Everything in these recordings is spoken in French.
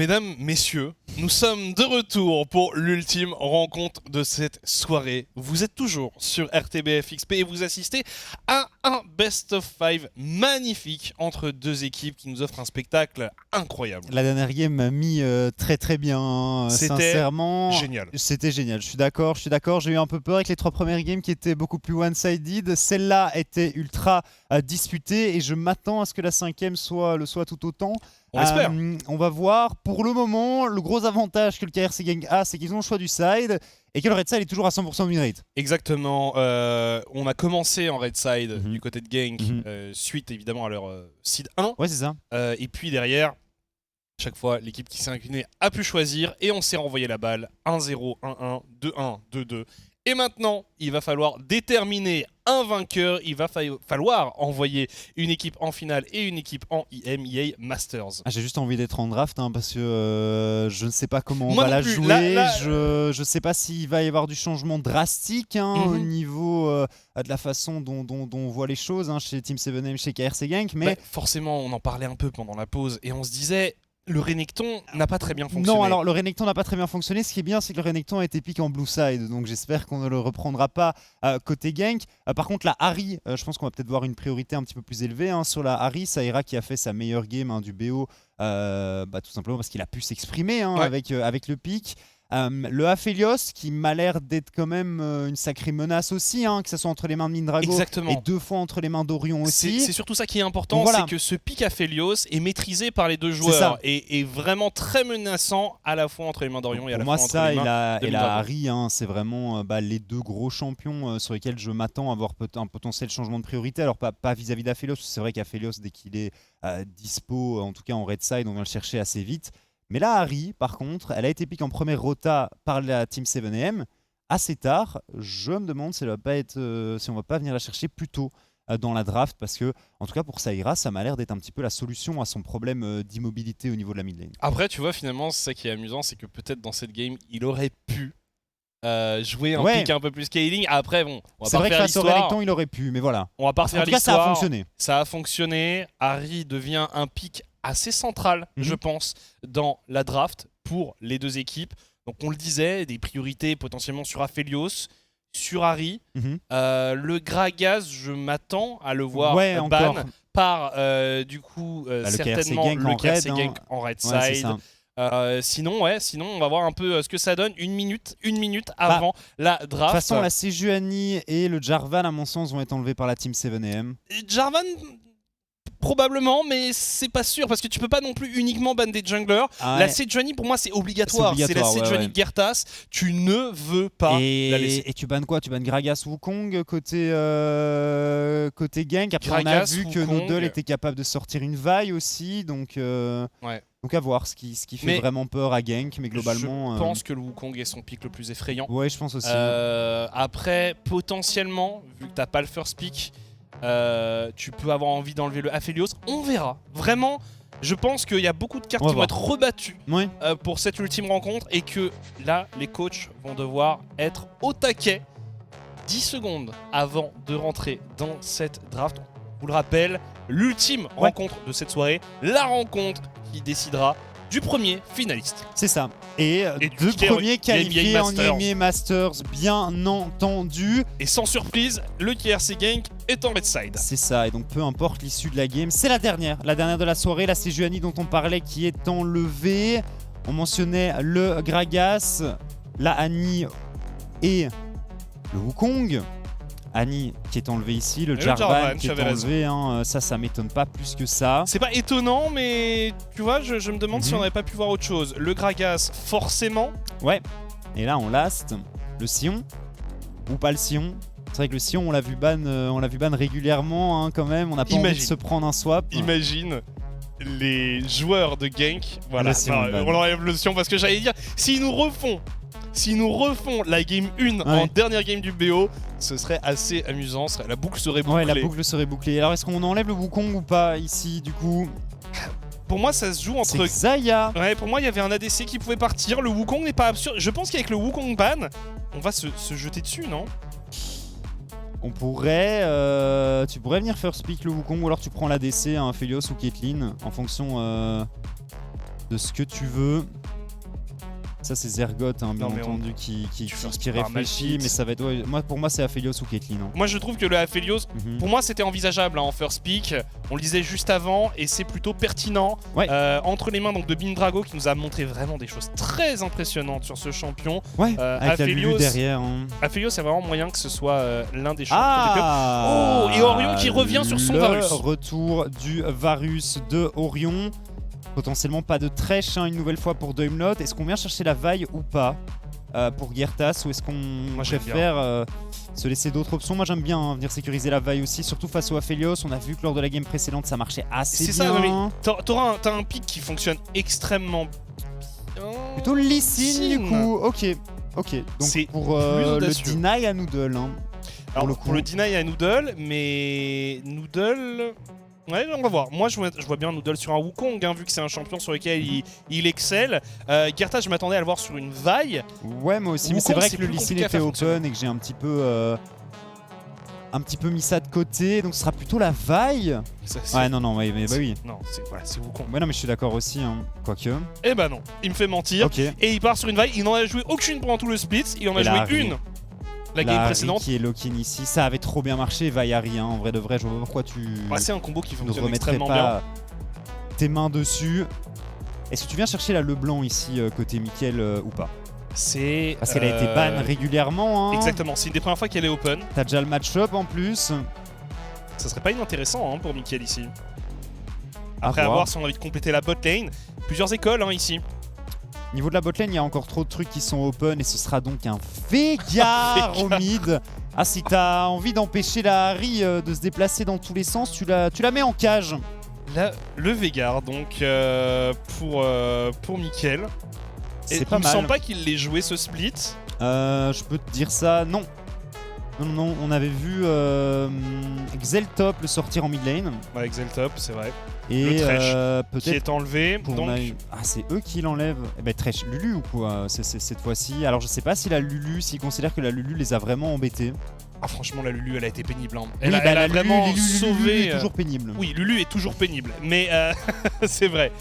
Mesdames, messieurs, nous sommes de retour pour l'ultime rencontre de cette soirée. Vous êtes toujours sur RTBF XP et vous assistez à un Best of 5 magnifique entre deux équipes qui nous offrent un spectacle incroyable. La dernière game m'a mis très bien, hein. Sincèrement. Génial. C'était génial, je suis d'accord. J'ai eu un peu peur avec les 3 premières games qui étaient beaucoup plus one-sided. Celle-là était ultra disputée et je m'attends à ce que la 5e le soit tout autant. On l'espère. On va voir. Pour le moment, le gros avantage que le KRC Gang a, c'est qu'ils ont le choix du side et que le red side est toujours à 100% de win rate. Exactement. On a commencé en red side du côté de Gank, suite évidemment à leur seed 1. Ouais, c'est ça. Et puis derrière, chaque fois, l'équipe qui s'est inclinée a pu choisir et on s'est renvoyé la balle 1-0, 1-1, 2-1, 2-2. Et maintenant, il va falloir déterminer un vainqueur. Il va falloir envoyer une équipe en finale et une équipe en EA Masters. J'ai juste envie d'être en draft parce que je ne sais pas comment on va la jouer. Je ne sais pas s'il va y avoir du changement drastique au niveau de la façon dont on voit les choses chez Team 7M, chez KRC Gang. Mais forcément, on en parlait un peu pendant la pause et on se disait... Le Renekton n'a pas très bien fonctionné. Non, alors le Renekton n'a pas très bien fonctionné. Ce qui est bien, c'est que le Renekton a été pick en blue side. Donc j'espère qu'on ne le reprendra pas côté gank. Par contre, la Ahri, je pense qu'on va peut-être voir une priorité un petit peu plus élevée sur la Ahri. Saïra qui a fait sa meilleure game du BO, tout simplement parce qu'il a pu s'exprimer avec le pick. Le Aphelios qui m'a l'air d'être quand même une sacrée menace aussi, que ce soit entre les mains de Mindrago et 2 fois entre les mains d'Orion aussi. C'est surtout ça qui est important, c'est que ce pick Aphelios est maîtrisé par les deux joueurs et vraiment très menaçant à la fois entre les mains d'Orion et à la fois entre les mains de Mindrago. Et la Ahri, c'est vraiment les deux gros champions sur lesquels je m'attends à avoir un potentiel changement de priorité. Alors pas vis-à-vis d'Aphelios, c'est vrai qu'Aphelios, dès qu'il est dispo, en tout cas en red side, on vient le chercher assez vite. Mais la Ahri, par contre, elle a été pick en première rota par la Team 7M assez tard. Je me demande si on va pas venir la chercher plus tôt dans la draft, parce que, en tout cas pour Saïra, ça m'a l'air d'être un petit peu la solution à son problème d'immobilité au niveau de la mid lane. Après, tu vois, finalement, c'est ça qui est amusant, c'est que peut-être dans cette game, il aurait pu jouer un pick un peu plus scaling. Après, bon, on va c'est pas vrai refaire que face au l'histoire. Renekton, il aurait pu, mais voilà. On va pas refaire en tout cas, l'histoire. ça a fonctionné. Ça a fonctionné. Ahri devient un pick assez central, je pense, dans la draft pour les deux équipes. Donc on le disait, des priorités potentiellement sur Aphelios, sur Ahri. Le Gragas, je m'attends à le voir ban par du coup certainement le KRC Gang en red side. Sinon, on va voir un peu ce que ça donne une minute avant la draft. De toute façon, la Sejuani et le Jarvan, à mon sens, vont être enlevés par la Team 7M. Jarvan, probablement, mais c'est pas sûr parce que tu peux pas non plus uniquement ban des junglers. La Sejuani, pour moi, c'est obligatoire. C'est la Sejuani Gertas. Tu ne veux pas la laisser. Et tu bannes quoi? Tu bannes Gragas Wukong côté gank. Après, Gragas, on a vu que Wukong. Noodle était capable de sortir une vaille aussi. Donc à voir ce qui fait vraiment peur à gank. Mais globalement, je pense que le Wukong est son pick le plus effrayant. Ouais, je pense aussi. Après, potentiellement, vu que t'as pas le first pick, tu peux avoir envie d'enlever le Aphelios. On verra. Vraiment, je pense qu'il y a beaucoup de cartes qui vont être rebattues pour cette ultime rencontre et que là, les coachs vont devoir être au taquet 10 secondes avant de rentrer dans cette draft. Je vous le rappelle, l'ultime rencontre de cette soirée, la rencontre qui décidera du premier finaliste. C'est ça. Et deux premiers qualifiés en EMEA Masters, bien entendu. Et sans surprise, le KRC Gang est en red side. C'est ça, et donc peu importe l'issue de la game, c'est la dernière de la soirée, la Sejuani dont on parlait qui est enlevée. On mentionnait le Gragas, la Annie et le Wukong. Annie qui est enlevé ici, le Jarvan qui est enlevé, ça m'étonne pas plus que ça. C'est pas étonnant, mais tu vois, je me demande si on n'aurait pas pu voir autre chose. Le Gragas, forcément. Ouais, et là on last le Sion, ou pas le Sion. C'est vrai que le Sion, on l'a vu ban régulièrement quand même, on n'a pas envie de se prendre un swap. Imagine les joueurs de gank, voilà, on enlève le Sion parce que j'allais dire, s'ils nous refont la game 1 en dernière game du BO, ce serait assez amusant, la boucle serait bouclée. Ouais, la boucle serait bouclée. Alors est-ce qu'on enlève le Wukong ou pas ici du coup? Pour moi, ça se joue entre Xayah. Ouais, pour moi, il y avait un ADC qui pouvait partir. Le Wukong n'est pas absurde. Je pense qu'avec le Wukong ban, on va se jeter dessus, non? On pourrait... tu pourrais venir first pick le Wukong ou alors tu prends l'ADC, Aphelios ou Caitlyn en fonction... de ce que tu veux. Ça c'est Zergoth hein, bien entendu qui réfléchit, mais ça va être... Ouais, pour moi c'est Aphelios ou Caitlyn. Hein. Moi je trouve que le Aphelios, pour moi c'était envisageable hein, en first pick, on le disait juste avant et c'est plutôt pertinent. Ouais. Entre les mains donc, de Bindrago qui nous a montré vraiment des choses très impressionnantes sur ce champion. Ouais, avec Aphelios, la Lulu derrière. Hein. Aphelios c'est vraiment moyen que ce soit l'un des champions. Oh, et Orion qui revient sur son Varus. Retour du Varus de Orion. Potentiellement pas de Thresh hein, une nouvelle fois pour Doimlot. Est-ce qu'on vient chercher la vaille ou pas pour Girtas, ou est-ce qu'on préfère se laisser d'autres options? Moi j'aime bien hein, venir sécuriser la vaille aussi, surtout face au Aphelios. On a vu que lors de la game précédente ça marchait assez bien. C'est ça, mais t'as un pick qui fonctionne extrêmement bien. Plutôt Lee Sin du coup, ok. Donc pour le deny à Noodle. Hein, alors pour le deny à Noodle, mais Noodle... Ouais, on va voir. Moi, je vois bien Noodle sur un Wukong, hein, vu que c'est un champion sur lequel il excelle. Girtas, je m'attendais à le voir sur une vaille. Ouais, moi aussi. Wukong, mais c'est vrai que le Lee Sin était open et que j'ai un petit peu mis ça de côté. Donc, ce sera plutôt la vaille. Ouais, non, mais bah oui. Non, c'est Wukong. Ouais, non, mais je suis d'accord aussi. Hein. Quoique. Eh bah non, il me fait mentir. Okay. Et il part sur une vaille. Il n'en a joué aucune pendant tout le split. Il en a joué une. La game précédente qui est lock-in ici, ça avait trop bien marché. Vaillari, hein, en vrai de vrai, je vois pas pourquoi tu c'est un combo qui fonctionne ne remettrais extrêmement pas bien. Tes mains dessus. Est-ce que tu viens chercher la Leblanc ici côté Mickaël ou pas? Parce qu'elle a été ban régulièrement. Hein. Exactement, c'est une des premières fois qu'elle est open. T'as déjà le match-up en plus. Ça serait pas inintéressant hein, pour Mickaël ici. Après avoir si on a envie de compléter la bot lane, plusieurs écoles hein, ici. Niveau de la botlane, il y a encore trop de trucs qui sont open et ce sera donc un Veigar au mid. Ah, si t'as envie d'empêcher la Harry de se déplacer dans tous les sens, tu la mets en cage. Là, le Veigar, donc pour Mickaël. C'est pas mal. Il me semble pas qu'il l'ait joué ce split. Je peux te dire ça, non. Non, on avait vu Xeltop le sortir en mid lane. Ouais, Xeltop, c'est vrai. Et le Thresh peut-être qui est enlevé. Donc... Ah, c'est eux qui l'enlèvent. Eh ben, Thresh, Lulu ou quoi cette fois-ci. Alors, je sais pas si la Lulu, s'ils considèrent que la Lulu les a vraiment embêtés. Ah, franchement, la Lulu, elle a été pénible. Hein. Elle a vraiment sauvé. Lulu est toujours pénible. Oui, Lulu est toujours pénible. Mais c'est vrai.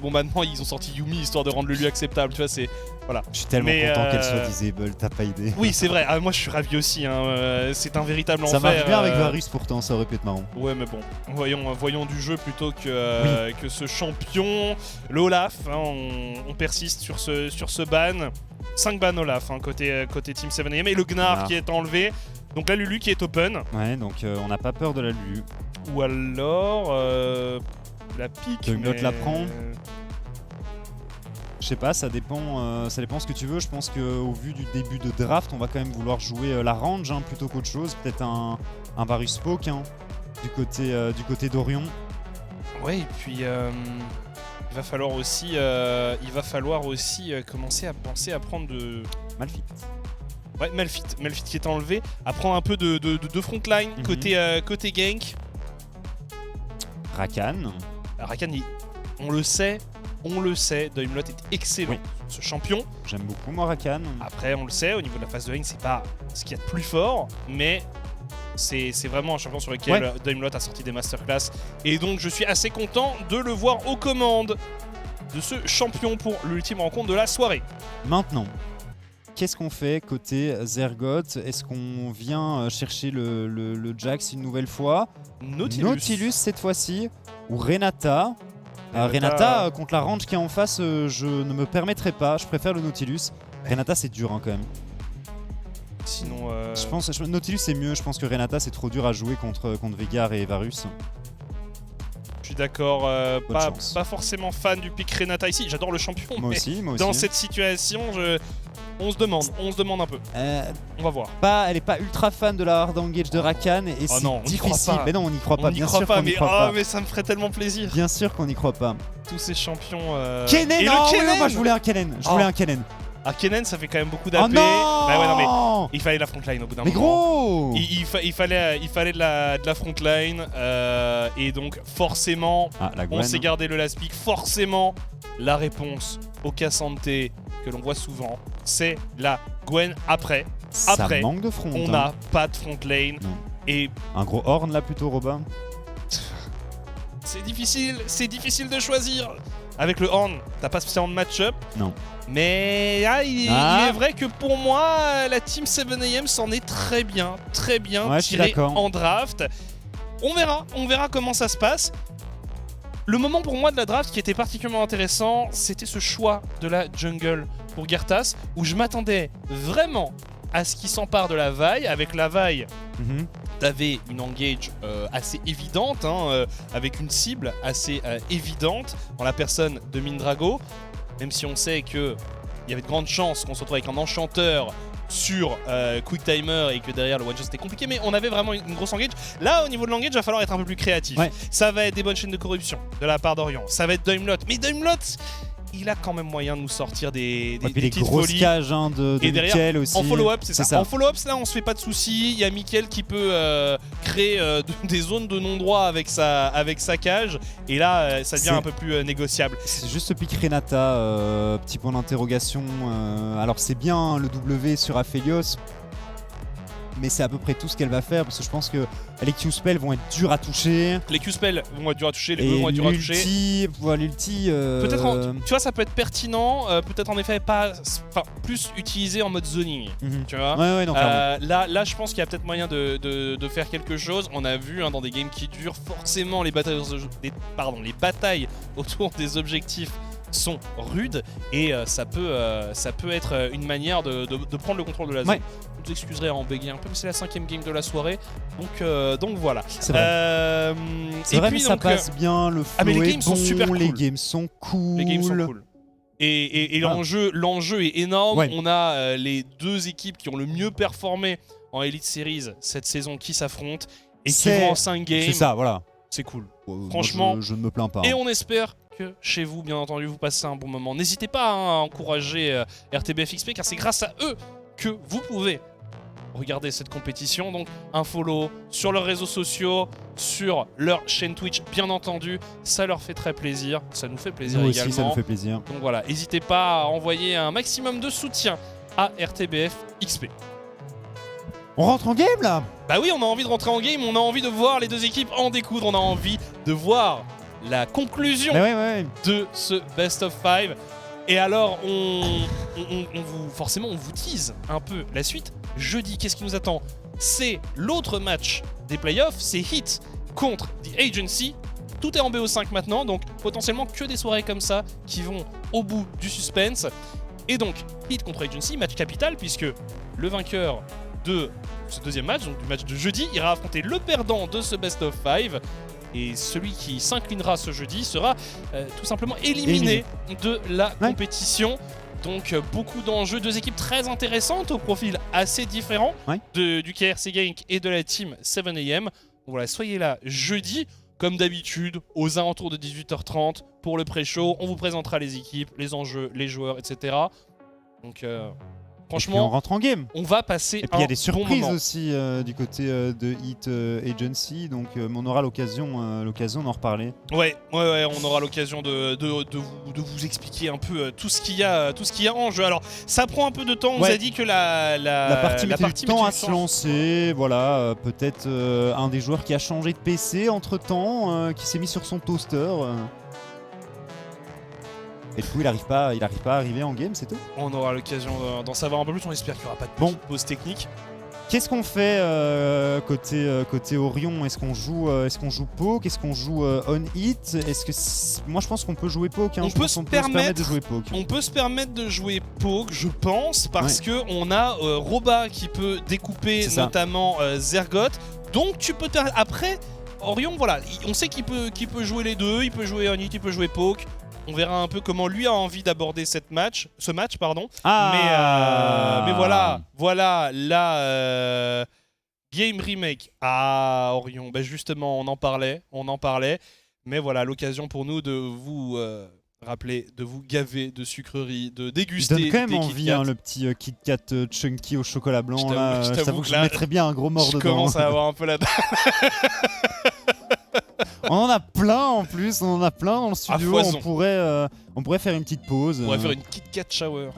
Bon, maintenant, ils ont sorti Yumi histoire de rendre Lulu acceptable. Tu vois, c'est. Voilà. Je suis tellement content qu'elle soit disable, t'as pas idée. Oui, c'est vrai. Moi, je suis ravi aussi. Hein. C'est un véritable enfer. Ça marche bien avec Varus pourtant, ça aurait pu être marrant. Ouais, mais bon. Voyons du jeu plutôt que ce champion. Le Olaf, hein, on persiste sur ce ban. 5 bans Olaf hein, côté Team 7am et le Gnar qui est enlevé. Donc la Lulu qui est open. Ouais, donc on n'a pas peur de la Lulu. Ou alors la pique. Doimlot la prend. Je sais pas, ça dépend ce que tu veux. Je pense qu'au vu du début de draft, on va quand même vouloir jouer la range hein, plutôt qu'autre chose. Peut-être un Varus Poke hein, du côté d'Orion. Ouais, et puis il va falloir aussi commencer à penser à prendre de... Malphite. Ouais, Malphite qui est enlevé. À prendre un peu de frontline côté gank. Rakan. Rakan, on le sait, Doimlot est excellent, ce champion. J'aime beaucoup moi Rakan. Après, on le sait, au niveau de la phase de lane, c'est pas ce qu'il y a de plus fort, mais c'est vraiment un champion sur lequel Doimlot a sorti des masterclass. Et donc, je suis assez content de le voir aux commandes de ce champion pour l'ultime rencontre de la soirée. Maintenant, qu'est-ce qu'on fait côté Zergoth? Est-ce qu'on vient chercher le Jax une nouvelle fois? Nautilus cette fois-ci? Ou Renata? Renata contre la range qui est en face, je ne me permettrai pas. Je préfère le Nautilus. Renata c'est dur hein, quand même. Sinon, je pense Nautilus c'est mieux. Je pense que Renata c'est trop dur à jouer contre Veigar et Varus. Je suis d'accord, pas forcément fan du pick Renata ici. J'adore le champion. Moi aussi. Dans cette situation, on se demande un peu. On va voir. Elle est pas ultra fan de la hard engage de Rakan et c'est difficile. Mais non, on n'y croit pas. Bien sûr qu'on n'y croit pas. Mais ça me ferait tellement plaisir. Bien sûr qu'on n'y croit pas. Tous ces champions. Kennen, moi je voulais un Kennen. Ah, Kennen, ça fait quand même beaucoup d'AP. Oh non, bah ouais, non mais il fallait la frontline au bout d'un moment. Mais gros, il fallait de la frontline et donc forcément, on s'est gardé le last pick. Forcément, la réponse au Cassante que l'on voit souvent, c'est la Gwen après. Ça manque de front. On n'a pas de frontline. Et un gros horn là plutôt, Robin. C'est difficile de choisir. avec le Horn, t'as pas spécialement de match-up. Non. Mais il est vrai que pour moi, la team 7AM s'en est très bien tirée en draft. On verra comment ça se passe. Le moment pour moi de la draft qui était particulièrement intéressant, c'était ce choix de la jungle pour Gertas, où je m'attendais vraiment à ce qu'il s'empare de la vaille. Avec la vaille, t'avais une engage assez évidente, avec une cible assez évidente en la personne de Mindrago, même si on sait qu'il y avait de grandes chances qu'on se retrouve avec un enchanteur sur Quick Timer et que derrière le one shot c'était compliqué, mais on avait vraiment une grosse engage. Là, au niveau de l'engage, il va falloir être un peu plus créatif. Ça va être des bonnes chaînes de corruption de la part d'Orion, ça va être Daimlot, mais Daimlot, il a quand même moyen de nous sortir des petites grosses folies. Cages de et derrière, Mickaël aussi. En follow-up, c'est ça. En follow-up, là, on se fait pas de soucis. Il y a Mickaël qui peut créer des zones de non-droit avec sa cage. Et là, ça devient un peu plus négociable. C'est juste ce pic Renata, petit point d'interrogation. Alors, c'est bien le W sur Aphelios, mais c'est à peu près tout ce qu'elle va faire, parce que je pense que les Q-spells vont être durs à toucher. Les Q-spells vont être durs à toucher, les E vont être durs à toucher. L'ulti... Peut-être, tu vois, ça peut être pertinent, peut-être en effet plus utilisé en mode zoning, tu vois. Non, là, je pense qu'il y a peut-être moyen de faire quelque chose. On a vu dans des games qui durent, forcément les batailles autour des objectifs sont rudes, et ça peut être une manière de prendre le contrôle de la zone. Vous excuserez à en bégayer un peu, mais c'est la 5ème game de la soirée, donc voilà. C'est vrai, mais ça passe bien, le flow les games sont super cool. Les games sont cool. Et l'enjeu est énorme. On a les deux équipes qui ont le mieux performé en Elite Series cette saison qui s'affrontent et qui vont en 5 games. C'est ça, voilà. C'est cool. Franchement, je ne me plains pas. Et on espère que chez vous, bien entendu, vous passez un bon moment. N'hésitez pas à encourager RTBF XP, car c'est grâce à eux que vous pouvez regarder cette compétition. Donc un follow sur leurs réseaux sociaux, sur leur chaîne Twitch, bien entendu. Ça leur fait très plaisir. Ça nous fait plaisir également. Nous aussi, ça nous fait plaisir. Donc voilà, n'hésitez pas à envoyer un maximum de soutien à RTBF XP. On rentre en game là? Bah oui, on a envie de rentrer en game, on a envie de voir les deux équipes en découdre, on a envie de voir la conclusion de ce Best of 5. Et alors, forcément, on vous tease un peu la suite. Jeudi, qu'est-ce qui nous attend? C'est l'autre match des playoffs, c'est Heat contre The Agency. Tout est en BO5 maintenant, donc potentiellement que des soirées comme ça qui vont au bout du suspense. Et donc, Heat contre Agency, match capital, puisque le vainqueur de ce deuxième match, donc du match de jeudi, ira affronter le perdant de ce Best of 5. Et celui qui s'inclinera ce jeudi sera tout simplement éliminé de la compétition. Donc beaucoup d'enjeux, deux équipes très intéressantes au profil assez différent du KRC Genk et de la team 7AM. Donc voilà, soyez là jeudi, comme d'habitude, aux alentours de 18h30 pour le pré-show. On vous présentera les équipes, les enjeux, les joueurs, etc. Donc franchement, on rentre en game. On va passer un bon moment. Et puis il y a des surprises aussi du côté de Heat Agency, donc on aura l'occasion d'en reparler. Ouais, on aura l'occasion de vous expliquer un peu tout ce qu'il y a en jeu. Alors, ça prend un peu de temps. On vous a dit que la partie mettait du temps à se lancer. Voilà, peut-être un des joueurs qui a changé de PC entre temps, qui s'est mis sur son toaster. Et du coup, il n'arrive pas à arriver en game, c'est tout. On aura l'occasion d'en savoir un peu plus. On espère qu'il n'y aura pas de pause technique. Qu'est-ce qu'on fait côté Orion? Est-ce qu'on joue poke? Est-ce qu'on joue on hit? Moi, je pense qu'on peut jouer poke. On peut se permettre de jouer poke. On peut se permettre de jouer poke, je pense, parce que on a Roba qui peut découper notamment Zergoth. Donc, tu peux après Orion, voilà, on sait qu'il peut jouer les deux. Il peut jouer on hit, il peut jouer poke. On verra un peu comment lui a envie d'aborder ce match, pardon. Mais voilà la game remake à Orion. Ben justement, on en parlait. Mais voilà, l'occasion pour nous de vous rappeler, de vous gaver de sucreries, de déguster des KitKat. Ça donne quand même envie, le petit KitKat chunky au chocolat blanc. Je t'avoue que je mettrais bien un gros mort dedans. Je commence à avoir un peu la On en a plein en plus, dans le studio. On pourrait faire une petite pause. On pourrait faire une KitKat shower.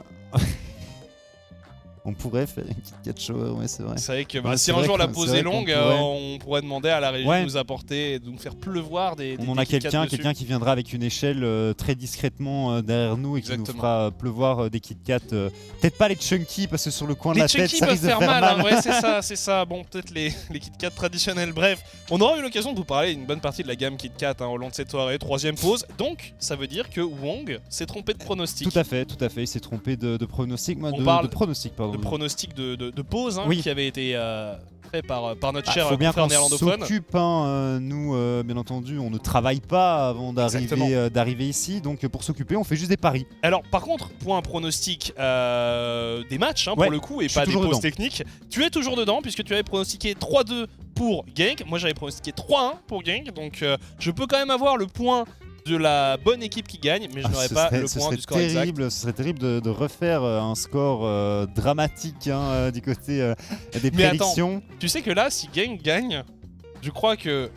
On pourrait faire une petite catch shower, ouais, c'est vrai. C'est vrai que Ouais, si c'est un vrai jour la qu'on- pause c'est est vrai qu'on longue, pourrait. on pourrait demander à la régie Ouais. de nous apporter, de nous faire pleuvoir des On en a Kit Kat dessus. quelqu'un qui viendra avec une échelle très discrètement derrière nous et qui Exactement. nous fera pleuvoir des Kit Kat. Peut-être pas les chunky parce que sur le coin de Les la tête chunky ça peuvent risque de faire faire mal, hein. Ouais, c'est ça. Bon, peut-être les Kit Kat traditionnels. Bref, on aura eu l'occasion de vous parler d'une bonne partie de la gamme Kit Kat au long de cette soirée. 3ème pause. Donc, ça veut dire que Wong s'est trompé de pronostic. Tout à fait. Il s'est trompé de pronostic. Moi, On parle de pronostic, pardon. De pronostic de pause hein, Oui. qui avait été fait par notre cher faut bien confrère qu'on néerlandophone. s'occupe, nous, bien entendu, on ne travaille pas avant d'arriver ici. Donc, pour s'occuper, on fait juste des paris. Alors, par contre, pour un pronostic des matchs, Ouais, pour le coup, et je pas suis des toujours pauses dedans. techniques, tu es toujours dedans, puisque tu avais pronostiqué 3-2 pour Genk. Moi, j'avais pronostiqué 3-1 pour Genk. Donc, je peux quand même avoir le point de la bonne équipe qui gagne, mais je n'aurai pas le point du score exact. Ce serait terrible de refaire un score dramatique du côté des Mais prédictions. Tu sais que là, si Genk gagne, je crois que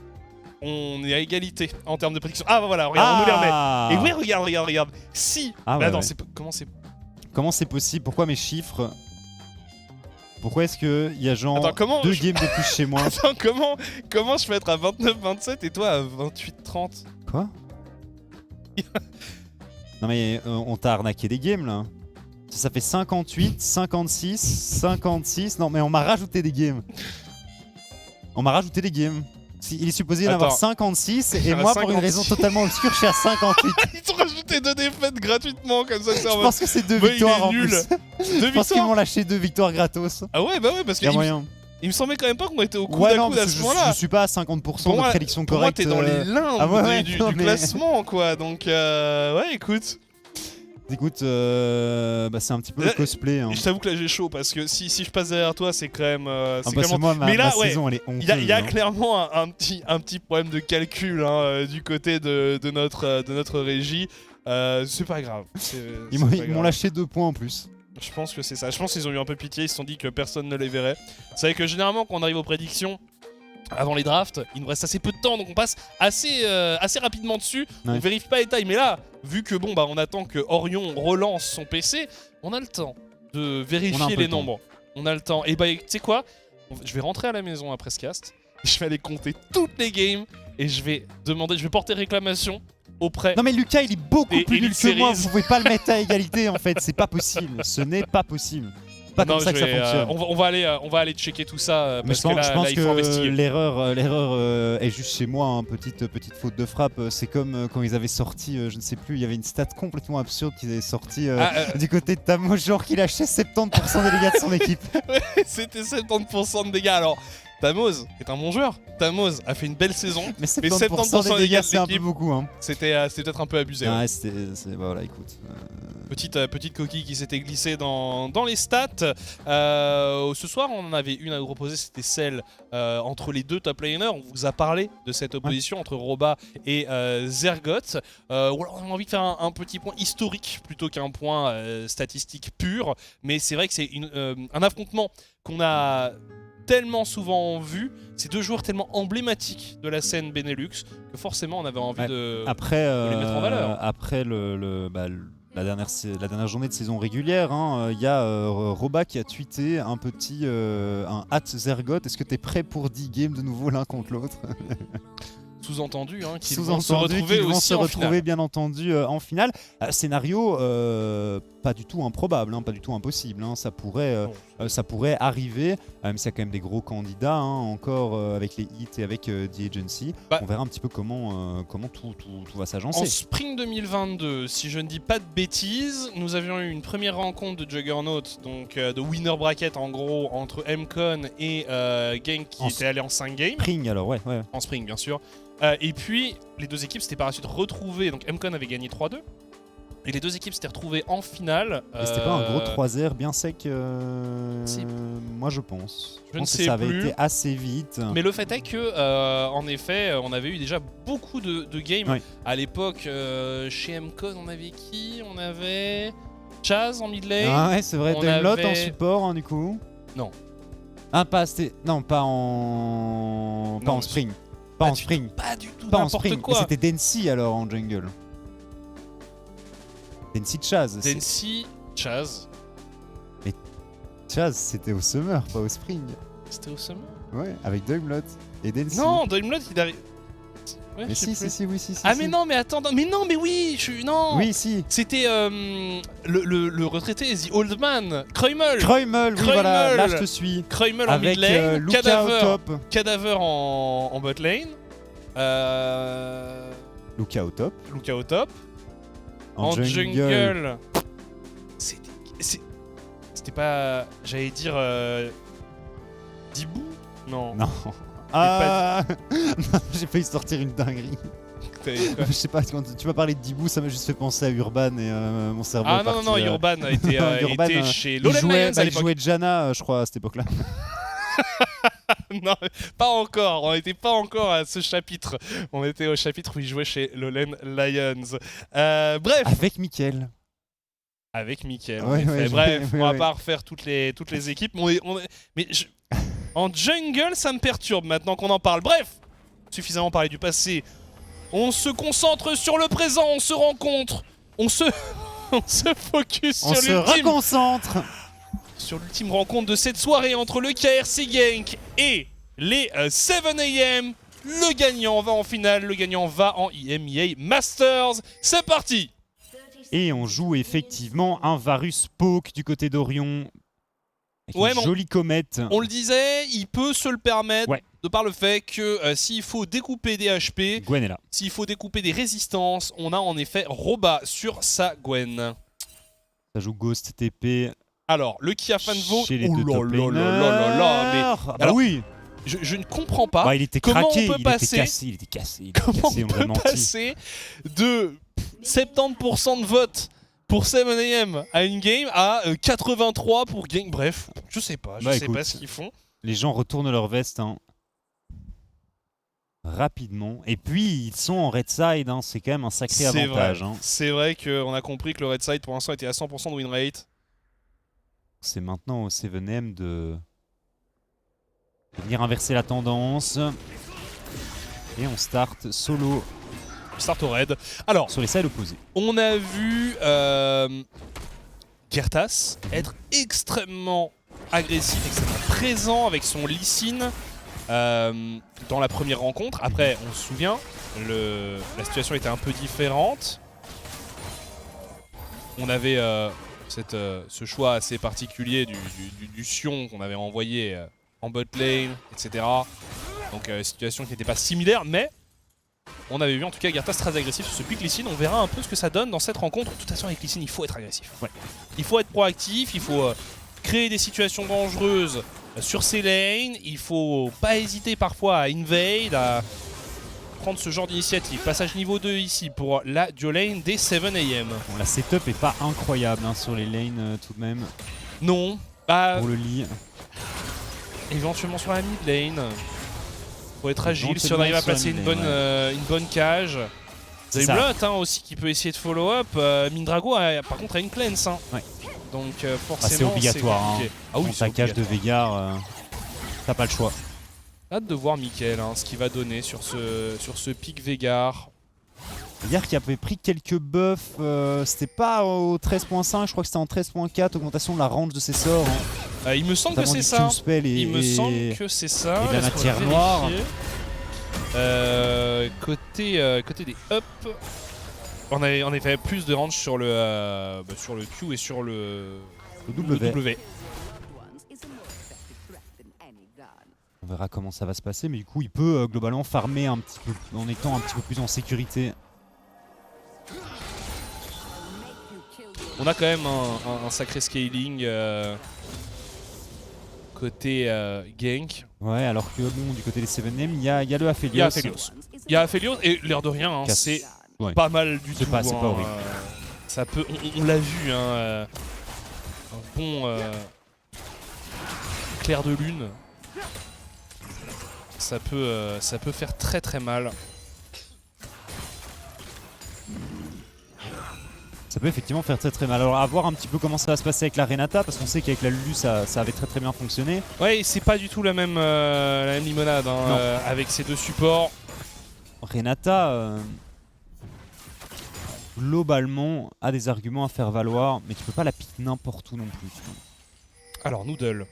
on est à égalité en termes de prédiction. Ah, bah voilà, regarde, on nous les remet. Et oui, regarde. Si. Ah, mais ouais, attends, ouais. Comment c'est possible? Pourquoi mes chiffres? Pourquoi est-ce qu'il y a genre Attends, 2 games de plus chez moi? Attends, comment je peux être à 29-27 et toi à 28-30? Quoi? Non mais on t'a arnaqué des games là. Ça fait 58, 56, 56. Non mais on m'a rajouté des games. Il est supposé y en avoir 56 et moi pour une raison totalement obscure je suis à 58. Ils t'ont rajouté 2 défaites gratuitement comme ça. Je pense que c'est 2 Ouais, victoires il est en nul. plus. 2 Je pense qu'ils victoires. m'ont lâché 2 victoires gratos. Ah ouais, bah ouais, parce Il y a que moyen. il me semblait quand même pas qu'on était au coude Ouais à non coude à parce ce que moment-là. je suis pas à 50% Pour de moi- prédiction Pour moi, correcte. t'es dans les limbes Ah ouais, du non, mais- classement, quoi. Donc, ouais, écoute. Écoute, c'est un petit peu le cosplay. Hein. Je t'avoue que là, j'ai chaud parce que si je passe derrière toi, c'est quand même. C'est moi, Mais là, ma ouais, saison elle est honteuse. il y a hein. clairement un petit problème de calcul du côté de notre régie. C'est pas grave. Ils m'ont lâché 2 points en plus. Je pense que c'est ça. Je pense qu'ils ont eu un peu pitié. Ils se sont dit que personne ne les verrait. C'est vrai que généralement, quand on arrive aux prédictions avant les drafts, il nous reste assez peu de temps, donc on passe assez rapidement dessus. Ouais. On vérifie pas les tailles, mais là, vu que on attend que Orion relance son PC, on a le temps de vérifier les nombres. On a le temps. Et bah, tu sais quoi? Je vais rentrer à la maison après ce cast. Je vais aller compter toutes les games et je vais porter réclamation auprès. Non mais Lucas il est beaucoup plus nul Elite que moi, Series. vous pouvez pas le mettre à égalité en fait, c'est pas possible, ce n'est pas possible. Pas Non, comme ça que ça fonctionne. on va aller checker tout ça Mais parce je pense il faut que investiguer. l'erreur est juste chez moi, hein, petite faute de frappe. C'est comme quand ils avaient sorti, je ne sais plus, il y avait une stat complètement absurde qu'ils avaient sorti du côté de Tamo, genre qu'il lâchait 70% des dégâts de son équipe. C'était 70% de dégâts. Alors, Tamoz est un bon joueur. Tamoz a fait une belle saison. Mais 70% des dégâts c'est un peu beaucoup. Hein. C'était peut-être un peu abusé. Ouais, Ouais. voilà, écoute. Petite coquille qui s'était glissée dans les stats. Ce soir, on en avait une à vous proposer, c'était celle entre les deux top laners. On vous a parlé de cette opposition entre Roba et Zergoth. Ou alors on a envie de faire un petit point historique plutôt qu'un point statistique pur. Mais c'est vrai que c'est un affrontement qu'on a tellement souvent vu, ces deux joueurs tellement emblématiques de la scène Benelux que forcément on avait envie de les mettre en valeur. Après la dernière journée de saison régulière, il y a Roba qui a tweeté un petit un @Zergoth. Est-ce que t'es prêt pour 10 games de nouveau l'un contre l'autre? Sous-entendu qu'ils vont se retrouver aussi en finale. Bien entendu en finale. Scénario pas du tout improbable, pas du tout impossible. Ça pourrait arriver, même s'il y a quand même des gros candidats encore avec les hits et avec The Agency. On verra un petit peu comment tout va s'agencer. En Spring 2022, si je ne dis pas de bêtises, nous avions eu une première rencontre de Juggernaut, donc de winner bracket en gros, entre MCon et Genk qui était allé en 5 games. Spring alors, ouais. En Spring bien sûr. Et puis les deux équipes s'étaient par la suite retrouvées, donc MCon avait gagné 3-2. Et les deux équipes s'étaient retrouvées en finale. Et c'était pas un gros 3-0 bien sec moi je pense. Je ne sais que ça avait plus. été assez vite. Mais le fait est que, en effet, on avait eu déjà beaucoup de games. Ouais. À l'époque, chez MCon, on avait qui? On avait Chaz en mid lane. Ah ouais, c'est vrai, On Dunlot avait- en support du coup. Non. Ah, pas en Non, spring. Pas en spring. Pas du tout Pas en n'importe spring. quoi. C'était Densi alors en jungle. Densi Chaz. Densi, Chaz. Chaz, c'était au Summer, pas au Spring. C'était au Summer? Ouais, avec Doimlot et Densi. Non, Doimlot, il arrive. Ouais, mais si. Ah mais non, mais attends, mais oui, non. Oui, si. C'était le retraité, The Old Man, Kreumel, oui, voilà, là je te suis. Kreumel en avec mid lane, Luca Cadaver, au top. Cadaver en bot lane, Luca au top. Luca au top, en jungle. C'était pas, j'allais dire Dibou? Non. Non. Ah non, j'ai failli sortir une dinguerie. Je sais pas, quand tu m'as parlé de Dibou, ça m'a juste fait penser à Urban et mon cerveau est parti. Non, Urban a été, Urban, était chez Lowland Lions à il l'époque. jouait Janna, je crois, à cette époque-là. Non, pas encore. On n'était pas encore à ce chapitre. On était au chapitre où il jouait chez Lowland Lions. Bref. Avec Mickaël. Avec Mickaël. Bref, on va pas refaire toutes les équipes. En jungle, ça me perturbe maintenant qu'on en parle. Bref, suffisamment parlé du passé. On se concentre sur le présent, on se rencontre. On se focus sur l'ultime. On se reconcentre sur l'ultime rencontre de cette soirée entre le KRC Genk et les 7am. Le gagnant va en finale, le gagnant va en EMEA Masters. C'est parti! Et on joue effectivement un Varus Poke du côté d'Orion. Avec une jolie comète. On le disait, il peut se le permettre de par le fait que s'il faut découper des HP, Gwen est là. S'il faut découper des résistances, on a en effet Roba sur sa Gwen. Ça joue Ghost TP. Alors, le Kia Fanvo, chez les deux top mais alors, oui. Je ne comprends pas il était comment craqué, on peut passer. Il était cassé. Comment on peut passer de 70% de vote pour 7am à une game à 83 pour Genk. Bref, je sais pas, sais pas ce qu'ils font. Les gens retournent leur veste rapidement. Et puis, ils sont en red side, c'est quand même un sacré avantage. C'est vrai qu'on a compris que le red side pour l'instant était à 100% de win rate. C'est maintenant au 7M de venir inverser la tendance. Et on start solo. Start au raid. Alors, sur les sides opposés. On a vu Gertas être extrêmement agressif, extrêmement présent avec son Lee Sin dans la première rencontre. Après, on se souvient, la situation était un peu différente. On avait ce choix assez particulier du Sion qu'on avait envoyé en bot lane, etc. Donc situation qui n'était pas similaire, mais on avait vu en tout cas Gertas très agressif sur ce pick Lee Sin. On verra un peu ce que ça donne dans cette rencontre. De toute façon, avec Lee Sin, il faut être agressif. Il faut être proactif, il faut créer des situations dangereuses sur ses lanes. Il faut pas hésiter parfois à invade, à prendre ce genre d'initiative. Passage niveau 2 ici pour la duo lane des 7am. Bon, la setup est pas incroyable sur les lanes tout de même. Non. Pour le Lee. Éventuellement sur la mid lane. Faut être agile si on arrive à placer une bonne cage. Doimlot aussi qui peut essayer de follow up. Mindrago par contre a une cleanse. Donc forcément c'est obligatoire. Ah oui, ta cage de Veigar, t'as pas le choix. Hâte de voir Mickaël ce qu'il va donner sur ce pick Veigar. Veigar qui avait pris quelques buffs, c'était pas au 13.5, je crois que c'était en 13.4, augmentation de la range de ses sorts. Il me semble que c'est ça. Il me semble que c'est ça. Et de la matière noire. Côté des up, on avait plus de range sur le Q et sur le W. On verra comment ça va se passer, mais du coup il peut globalement farmer un petit peu en étant un petit peu plus en sécurité. On a quand même un sacré scaling côté Genk. Ouais, alors que bon, du côté des 7M, il y a le Aphelios. Il y a Aphelios et l'air de rien, c'est pas mal du tout. C'est pas horrible. Ça peut, on l'a vu, un bon clair de lune. Ça peut faire très très mal. Ça peut effectivement faire très très mal. Alors à voir un petit peu comment ça va se passer avec la Renata, parce qu'on sait qu'avec la Lulu ça avait très très bien fonctionné. Ouais, c'est pas du tout la même limonade avec ces deux supports. Renata globalement a des arguments à faire valoir, mais tu peux pas la pique n'importe où non plus. Alors, Noodle.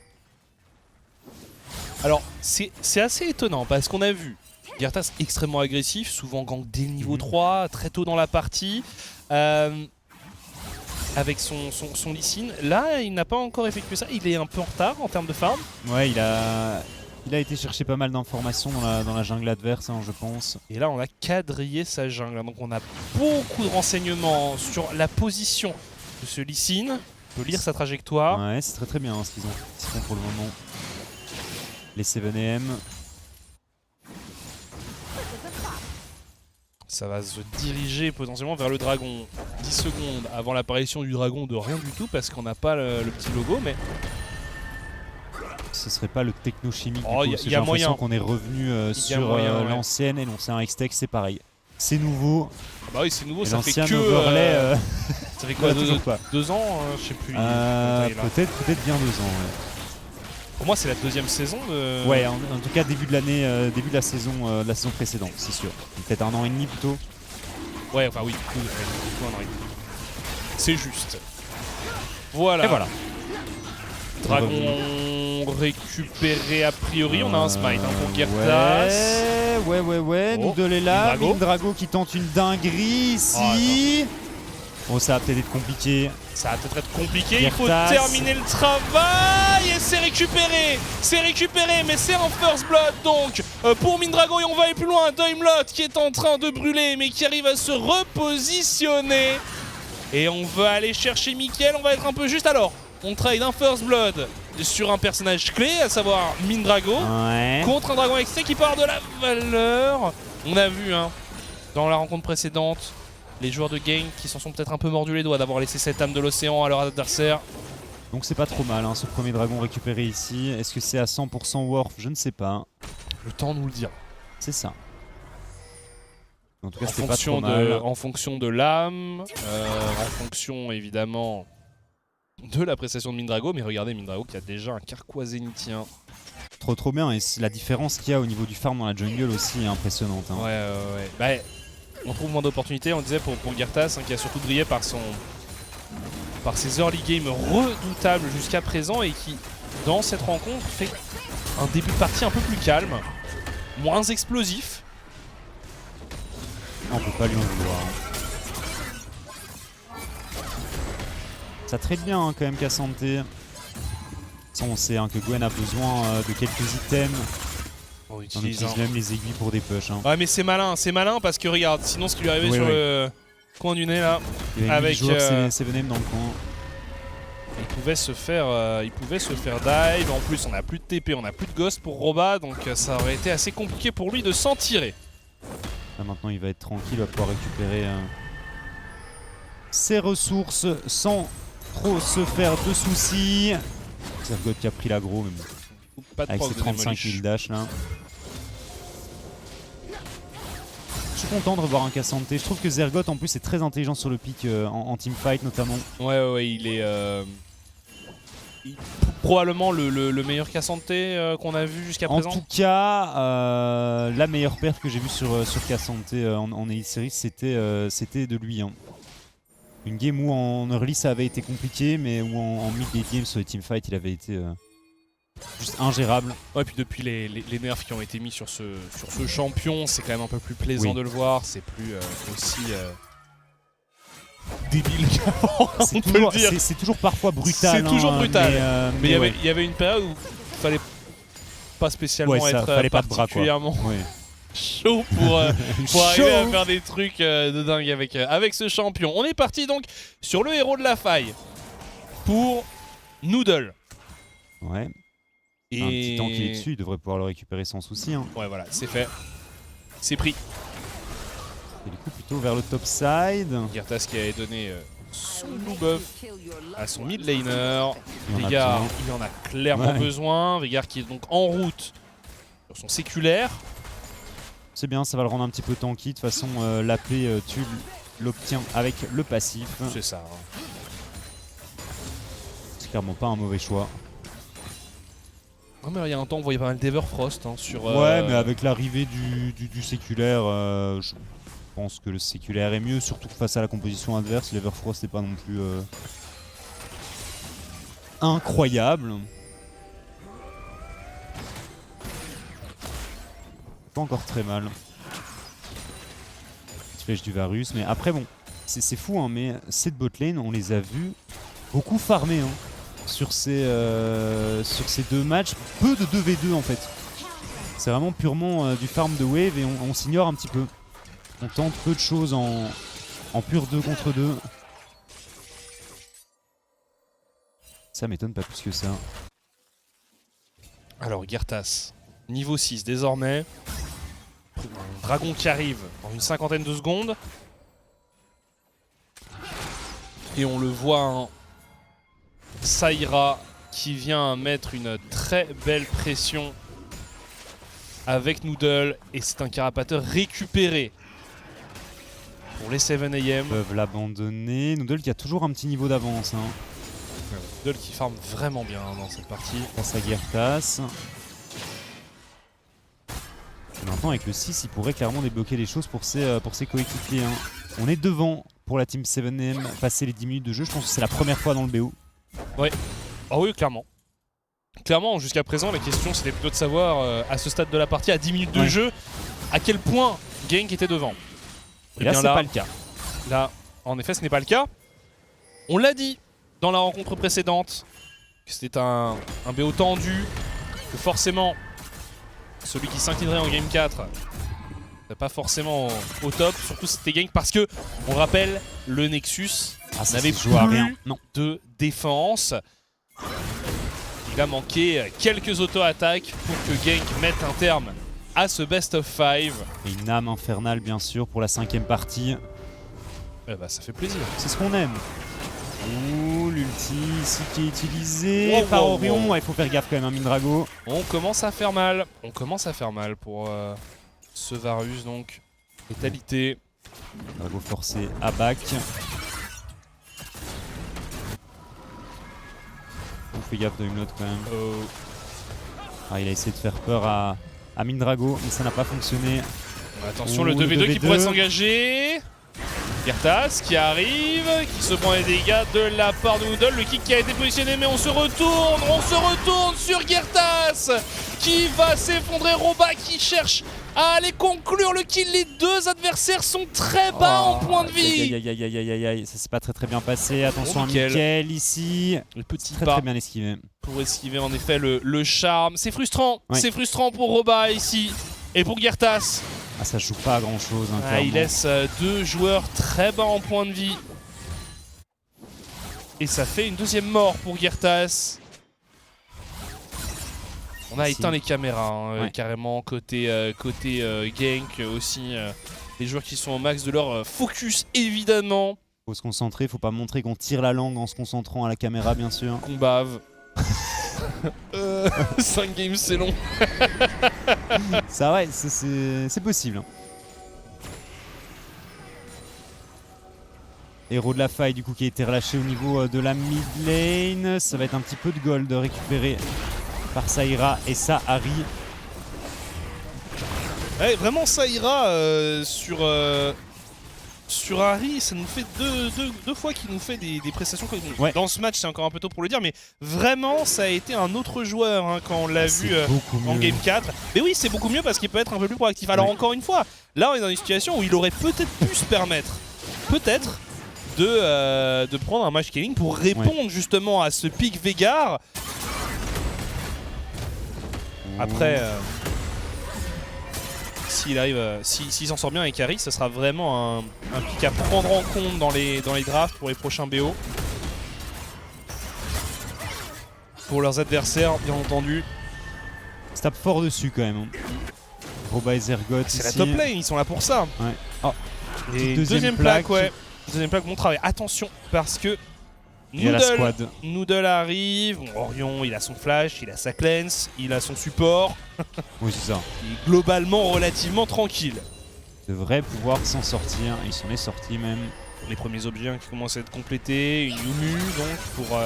Alors, c'est assez étonnant parce qu'on a vu Gyartas extrêmement agressif, souvent gank dès le niveau 3, très tôt dans la partie, avec son Lee Sin. Là, il n'a pas encore effectué ça, il est un peu en retard en termes de farm. Ouais, il a été chercher pas mal d'informations dans la jungle adverse, hein, je pense. Et là, on a quadrillé sa jungle, donc on a beaucoup de renseignements sur la position de ce Lee Sin. On peut lire sa trajectoire. Ouais, c'est très très bien hein, ce qu'ils font pour le moment. Les 7AM. Ça va se diriger potentiellement vers le dragon. 10 secondes avant l'apparition du dragon de rien du tout parce qu'on n'a pas le petit logo, mais... Ce serait pas le technochimique oh, du coup, y a moyen qu'on est revenu sur l'ancienne et non, c'est un Hextech, c'est pareil. C'est nouveau. Ah bah oui, c'est nouveau, et ça fait que... overlay, ça fait quoi, 2 ans je sais plus. Peut-être bien 2 ans, ouais. Pour moi, c'est la deuxième saison de... Ouais, en tout cas début de la saison précédente, c'est sûr. Peut-être 1 an et demi plutôt. Ouais, enfin oui, du coup 1 an et demi. C'est juste. Voilà. Et voilà. Dragon récupéré a priori, on a un smite pour Gyartas. Ouais, Noodle est là, Mindrago qui tente une dinguerie ici. Oh, ça va peut-être être compliqué. Ça va peut-être être compliqué, Gyartas. Il faut terminer le travail et c'est récupéré, mais c'est un first blood donc pour Mindrago et on va aller plus loin. Doimlot qui est en train de brûler mais qui arrive à se repositionner et on va aller chercher Mickaël, on va être un peu juste. Alors, on trade un first blood sur un personnage clé, à savoir Mindrago, contre un dragon extrait qui part de la valeur. On a vu dans la rencontre précédente les joueurs de Game qui s'en sont peut-être un peu mordus les doigts d'avoir laissé cette âme de l'océan à leur adversaire. Donc c'est pas trop mal ce premier dragon récupéré ici. Est-ce que c'est à 100% worth? Je ne sais pas. Le temps nous le dira. C'est ça. En tout cas, c'était pas trop mal. En fonction de l'âme, en fonction évidemment de la prestation de Mindrago, mais regardez Mindrago qui a déjà un carquois zénithien. Trop bien, et la différence qu'il y a au niveau du farm dans la jungle aussi est impressionnante. Ouais. Bah, on trouve moins d'opportunités, on disait pour Gyartas qui a surtout brillé par ses early games redoutables jusqu'à présent et qui dans cette rencontre fait un début de partie un peu plus calme, moins explosif. On peut pas lui en vouloir. Ça trade bien quand même Cassante. On sait que Gwen a besoin de quelques items. On utilise même les aiguilles pour des pushs. Ouais, mais c'est malin parce que regarde, sinon ce qui lui arrivait sur le coin du nez là, il y avait avec 7M dans le coin. Il pouvait se faire dive. En plus, on n'a plus de TP, on n'a plus de Ghost pour Roba, donc ça aurait été assez compliqué pour lui de s'en tirer. Là, maintenant, il va être tranquille, il va pouvoir récupérer ses ressources sans trop se faire de soucis. Zergoth qui a pris l'aggro, mais bon. Pas de avec ses 35 000 dash là. Je suis content de revoir un Cassante. Je trouve que Zergoth en plus est très intelligent sur le pick en teamfight notamment. Ouais, il est probablement le meilleur Cassante qu'on a vu jusqu'à présent. En tout cas, la meilleure perf que j'ai vue sur Cassante en Elite Series, c'était de lui. Une game où en early ça avait été compliqué, mais où en mid game sur les teamfights il avait été juste ingérable. Ouais, puis depuis les nerfs qui ont été mis sur ce champion, c'est quand même un peu plus plaisant de le voir, c'est plus aussi débile qu'avant, on peut le dire. C'est toujours parfois brutal. C'est toujours brutal, mais il y avait une période où il fallait pas spécialement être particulièrement chaud pour arriver à faire des trucs de dingue avec ce champion. On est parti donc sur le héros de la faille pour Noodle. Ouais. Et un petit temps qui est dessus, il devrait pouvoir le récupérer sans souci. Ouais, voilà, c'est fait. C'est pris. Et du coup, plutôt vers le top side. Gyartas qui avait donné son blue buff à son mid laner. Veigar, il en a clairement besoin. Veigar qui est donc en route sur son séculaire. C'est bien, ça va le rendre un petit peu tanky. De toute façon, l'AP, tu l'obtiens avec le passif. C'est ça. C'est clairement pas un mauvais choix. Non, mais il y a un temps, on voyait pas mal d'Everfrost sur. Ouais, mais avec l'arrivée du séculaire, je pense que le séculaire est mieux, surtout face à la composition adverse. L'Everfrost n'est pas non plus incroyable. Pas encore très mal. Petite flèche du Varus, mais après bon, c'est fou, hein, mais cette botlane, on les a vus beaucoup farmer hein, sur ces 2 matchs. Peu de 2v2 en fait. C'est vraiment purement du farm de wave et on s'ignore un petit peu. On tente peu de choses en pur 2 contre 2. Ça m'étonne pas plus que ça. Alors Girtas, niveau 6 désormais. Dragon qui arrive en une cinquantaine de secondes. Et on le voit, hein, Saïra qui vient mettre une très belle pression avec Noodle. Et c'est un carapateur récupéré pour les 7am. Ils peuvent l'abandonner. Noodle qui a toujours un petit niveau d'avance. Hein. Noodle qui farm vraiment bien dans cette partie. Passe à Girtas. Et maintenant avec le 6, il pourrait clairement débloquer les choses pour ses coéquipiers. Hein. On est devant pour la team 7am, passer les 10 minutes de jeu. Je pense que c'est la première fois dans le BO. Ouais. Ah oui, clairement. Clairement, jusqu'à présent, la question c'était plutôt de savoir, à ce stade de la partie, à 10 minutes de jeu, à quel point Genk était devant. Et là, c'est pas le cas. Là, en effet, ce n'est pas le cas. On l'a dit dans la rencontre précédente, que c'était un BO tendu, que forcément, celui qui s'inclinerait en Game 4 n'est pas forcément au top, surtout si c'était Genk, parce que, on rappelle, le Nexus n'avait plus de défense. Il a manqué quelques auto-attaques pour que Genk mette un terme à ce best of 5. Et une âme infernale bien sûr pour la 5ème partie. Eh bah, ça fait plaisir. C'est ce qu'on aime. Ouh, l'ulti ici qui est utilisé par Orion. Ouais, il faut faire gaffe quand même, hein, Mindrago. On commence à faire mal. On commence à faire mal pour ce Varus donc. Létalité. Mindrago forcé à back. On fait gaffe de une autre quand même. Ah, il a essayé de faire peur à Mindrago, mais ça n'a pas fonctionné. Attention, le 2v2 qui pourrait s'engager. Girtas qui arrive, qui se prend les dégâts de la part de Noodle. Le kick qui a été positionné, mais on se retourne sur Girtas qui va s'effondrer. Roba qui cherche à aller conclure le kill. Les deux adversaires sont très bas en point de vie. Aïe, ça s'est pas très bien passé. Attention à Mickaël ici. Le petit pas très bien esquivé. Pour esquiver en effet le charme. C'est frustrant, c'est frustrant pour Roba ici et pour Girtas. Ah, ça joue pas à grand chose. Hein, il laisse 2 joueurs très bas en point de vie. Et ça fait une deuxième mort pour Girtas. On a éteint les caméras, hein, carrément, côté Genk aussi. Les joueurs qui sont au max de leur focus, évidemment. Faut se concentrer, faut pas montrer qu'on tire la langue en se concentrant à la caméra, bien sûr. Qu'on bave. 5 games, c'est long. Ça, ouais, c'est possible. Hein. Héros de la faille, du coup, qui a été relâché au niveau de la mid lane. Ça va être un petit peu de gold récupéré par Saïra, et ça arrive. Ouais, vraiment, Saïra sur Harry, ça nous fait deux fois qu'il nous fait des prestations. Dans ce match, c'est encore un peu tôt pour le dire, mais vraiment, ça a été un autre joueur hein, quand on l'a vu en Game 4. Mais oui, c'est beaucoup mieux parce qu'il peut être un peu plus proactif. Alors encore une fois, là, on est dans une situation où il aurait peut-être pu se permettre, de prendre un match killing pour répondre justement à ce pic Veigar. Après... s'il arrive, s'il s'en sort bien avec Harry, ce sera vraiment un pick à prendre en compte dans les drafts pour les prochains BO. Pour leurs adversaires, bien entendu. Ils se tapent fort dessus quand même. Roba et Zergoth. C'est la top lane, ils sont là pour ça. Ouais. Oh, et deuxième plaque, deuxième plaque, bon travail. Attention, parce que Noodle arrive, bon, Orion il a son flash, il a sa cleanse, il a son support. Oui, c'est ça. Il est globalement relativement tranquille. Il devrait pouvoir s'en sortir, il s'en est sorti même. Les premiers objets qui commencent à être complétés, une Yumu donc pour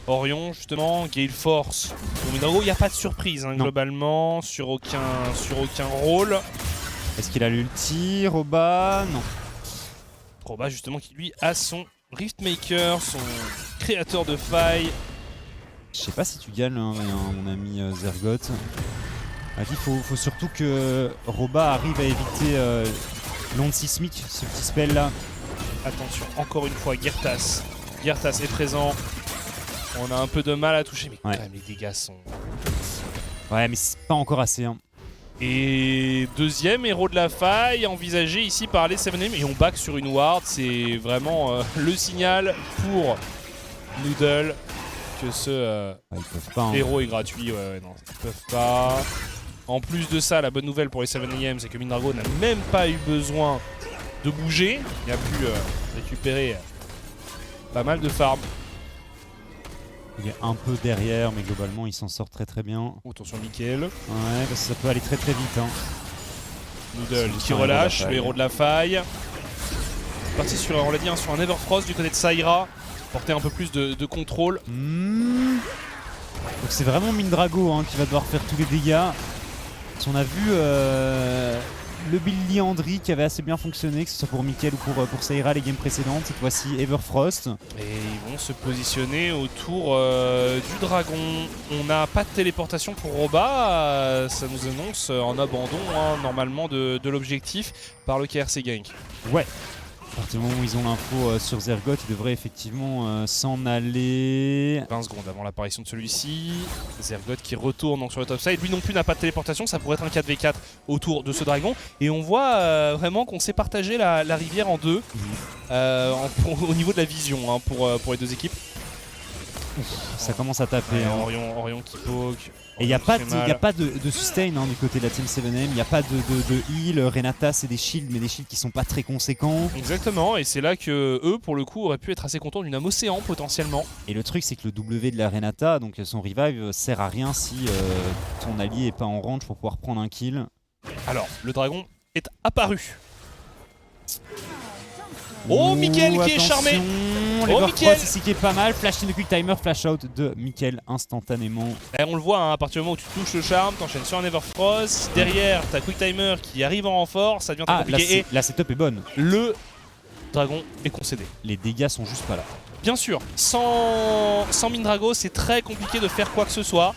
Orion justement, Gale Force. Pour Mindrago, il n'y a pas de surprise hein, globalement sur aucun rôle. Est-ce qu'il a l'ulti, Roba? Non. Roba justement qui lui a son Riftmaker, son créateur de failles. Je sais pas si tu gagnes hein, mon ami Zergoth. Il faut surtout que Roba arrive à éviter l'onde sismique, ce petit spell là. Attention, encore une fois, Girtas. Girtas est présent. On a un peu de mal à toucher, mais quand même les dégâts sont... Ouais, mais c'est pas encore assez. Hein. Et deuxième héros de la faille, envisagé ici par les 7M. Et on back sur une ward, c'est vraiment le signal pour Noodle que ce ils peuvent pas, hein. héros est gratuit. Ouais, non, ils peuvent pas. En plus de ça, la bonne nouvelle pour les 7M, c'est que Mindrago n'a même pas eu besoin de bouger. Il a pu récupérer pas mal de farm. Il est un peu derrière, mais globalement, il s'en sort très très bien. Attention, Mickaël. Ouais, parce que ça peut aller très très vite. Hein. Noodle qui relâche, le héros de la faille. Parti sur, on l'a dit, hein, sur un Everfrost du côté de Saïra. Porter un peu plus de contrôle. Donc c'est vraiment Mindrago hein, qui va devoir faire tous les dégâts. On a vu le build Liandry qui avait assez bien fonctionné, que ce soit pour Mickaël ou pour Saïra les games précédentes. Cette fois-ci Everfrost. Et ils vont se positionner autour du dragon. On n'a pas de téléportation pour Roba. Ça nous annonce un abandon hein, normalement de l'objectif par le KRC Gank. Ouais. À partir du moment où ils ont l'info sur Zergoth, ils devraient effectivement s'en aller. 20 secondes avant l'apparition de celui-ci. Zergoth qui retourne donc sur le top side. Lui non plus n'a pas de téléportation, ça pourrait être un 4v4 autour de ce dragon. Et on voit vraiment qu'on s'est partagé la rivière en deux au niveau de la vision hein, pour les deux équipes. Ça commence à taper. Ouais, hein. Orion qui poke. Et il n'y a pas de sustain hein, du côté de la team 7M, il n'y a pas de heal. Renata c'est des shields, mais des shields qui sont pas très conséquents. Exactement, et c'est là que eux pour le coup auraient pu être assez contents d'une âme océan potentiellement. Et le truc c'est que le W de la Renata, donc son revive, sert à rien si ton allié est pas en range pour pouvoir prendre un kill. Alors, le dragon est apparu. Oh, Mickaël qui est charmé. Oh, Mickaël ici qui est pas mal. Flash in de quick timer, flash out de Mickaël instantanément. Et on le voit, hein, à partir du moment où tu touches le charme, t'enchaînes sur un Everfrost. Derrière, t'as quick timer qui arrive en renfort, ça devient très compliqué. La setup est bonne. Le dragon est concédé. Les dégâts sont juste pas là. Bien sûr, sans Mindrago, c'est très compliqué de faire quoi que ce soit.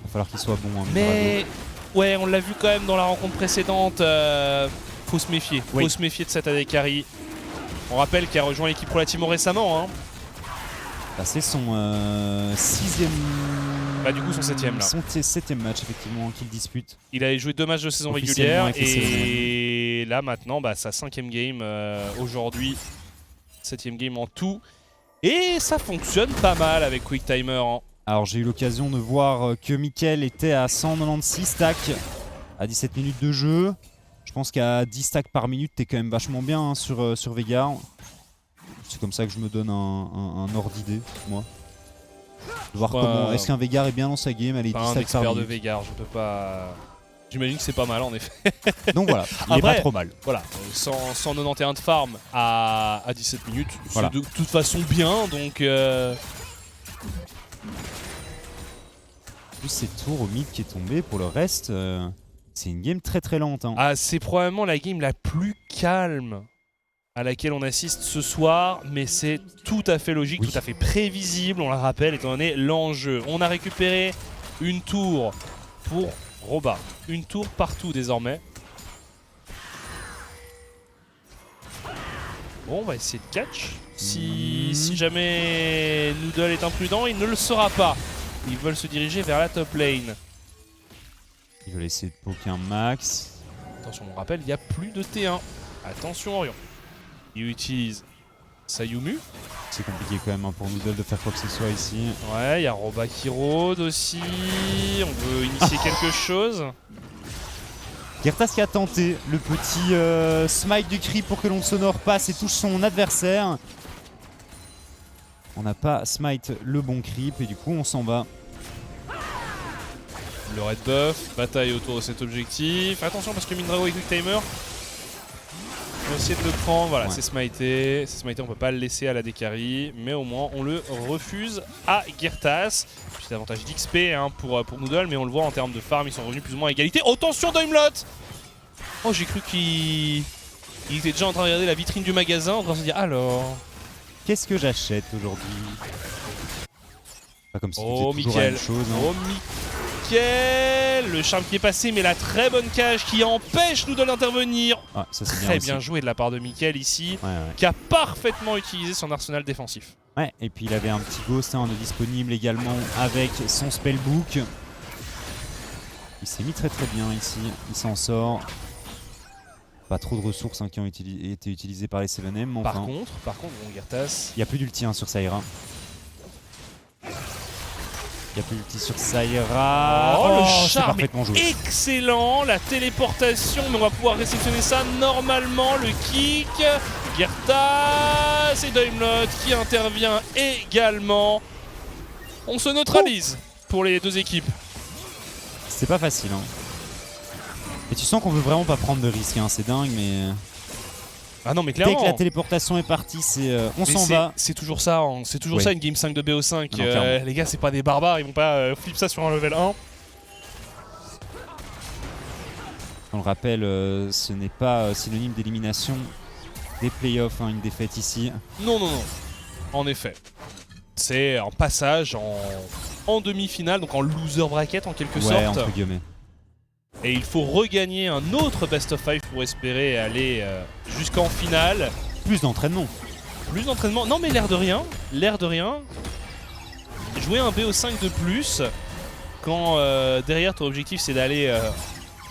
Va falloir qu'il soit bon. Hein, mais ouais, on l'a vu quand même dans la rencontre précédente. Faut se méfier. Faut se méfier de cet AD Carry. On rappelle qu'il a rejoint l'équipe relativement récemment. Hein. Bah, c'est son 6ème. Bah, du coup, son 7ème là. Son 7ème match, effectivement, qu'il dispute. Il avait joué 2 matchs de saison régulière. Et là, maintenant, bah, sa 5ème game aujourd'hui. 7ème game en tout. Et ça fonctionne pas mal avec Quick Timer. Hein. Alors, j'ai eu l'occasion de voir que Mickaël était à 196 stacks à 17 minutes de jeu. Je pense qu'à 10 stacks par minute, t'es quand même vachement bien hein, sur Veigar. C'est comme ça que je me donne un ordre d'idée, moi. De voir comment. Est-ce qu'un Veigar est bien dans sa game? Elle est 10 stacks par minute. Un expert de Veigar, je peux pas. J'imagine que c'est pas mal en effet. Donc voilà, il est pas trop mal. Voilà, 191 de farm à 17 minutes, voilà. C'est de toute façon bien, donc... Plus c'est tour au mid qui est tombé, pour le reste... C'est une game très très lente. Hein. Ah, c'est probablement la game la plus calme à laquelle on assiste ce soir, mais c'est tout à fait logique, tout à fait prévisible, on le rappelle, étant donné l'enjeu. On a récupéré une tour pour Roba. Une tour partout désormais. Bon, on va essayer de catch. Si jamais Noodle est imprudent, il ne le sera pas. Ils veulent se diriger vers la top lane. Ils veulent essayer de poker un max. Attention, on rappelle, il n'y a plus de T1. Attention Orion. Il utilise Sayumu. C'est compliqué quand même hein, pour Noodle de faire quoi que ce soit ici. Ouais, il y a Roba qui rôde aussi. On veut initier quelque chose. Girtas qui a tenté le petit smite du creep pour que l'onde sonore passe et touche son adversaire. On n'a pas smite le bon creep et du coup on s'en va. Le red buff, bataille autour de cet objectif. Attention parce que Mindrago et Quick Timer vont essayer de le prendre. Voilà, c'est smité. C'est smité, on peut pas le laisser à la décarry. Mais au moins, on le refuse à Girtas. Petit avantage d'XP hein, pour Noodle. Mais on le voit en termes de farm, ils sont revenus plus ou moins à égalité. Oh, attention Daimlot! Oh, j'ai cru qu'il était déjà en train de regarder la vitrine du magasin en train de se dire alors... Qu'est-ce que j'achète aujourd'hui? Pas comme s'il faisait toujours la même chose. Hein. Oh Mickaël, le charme qui est passé, mais la très bonne cage qui empêche Noodle d'intervenir. Ah, ça c'est très bien joué de la part de Mickaël ici, qui a parfaitement utilisé son arsenal défensif. Ouais, et puis il avait un petit ghost de disponible également avec son spellbook. Il s'est mis très bien ici, il s'en sort. Pas trop de ressources qui ont été utilisées par les 7M. Enfin. Par contre, bon, Girtas. Il n'y a plus d'ulti sur Saira. Il n'y a plus d'ulti sur Saira. Oh, le charme parfaitement joué. Excellent, la téléportation, mais on va pouvoir réceptionner ça normalement. Le kick, Girtas et Daimlot qui intervient également. On se neutralise pour les deux équipes. C'est pas facile. Hein. Et tu sens qu'on veut vraiment pas prendre de risques, hein. C'est dingue, mais... Ah non, mais clairement. Dès que la téléportation est partie, on s'en va. C'est toujours ça, hein. C'est toujours ça une game 5 de BO5. Non, les gars, c'est pas des barbares, ils vont pas flip ça sur un level 1. On le rappelle, ce n'est pas synonyme d'élimination des playoffs, hein, une défaite ici. Non. En effet. C'est un passage en demi-finale, donc en loser bracket en quelque sorte. Entre guillemets. Et il faut regagner un autre best of 5 pour espérer aller jusqu'en finale. Plus d'entraînement. Plus d'entraînement. Non mais l'air de rien. Jouer un BO5 de plus quand derrière ton objectif c'est d'aller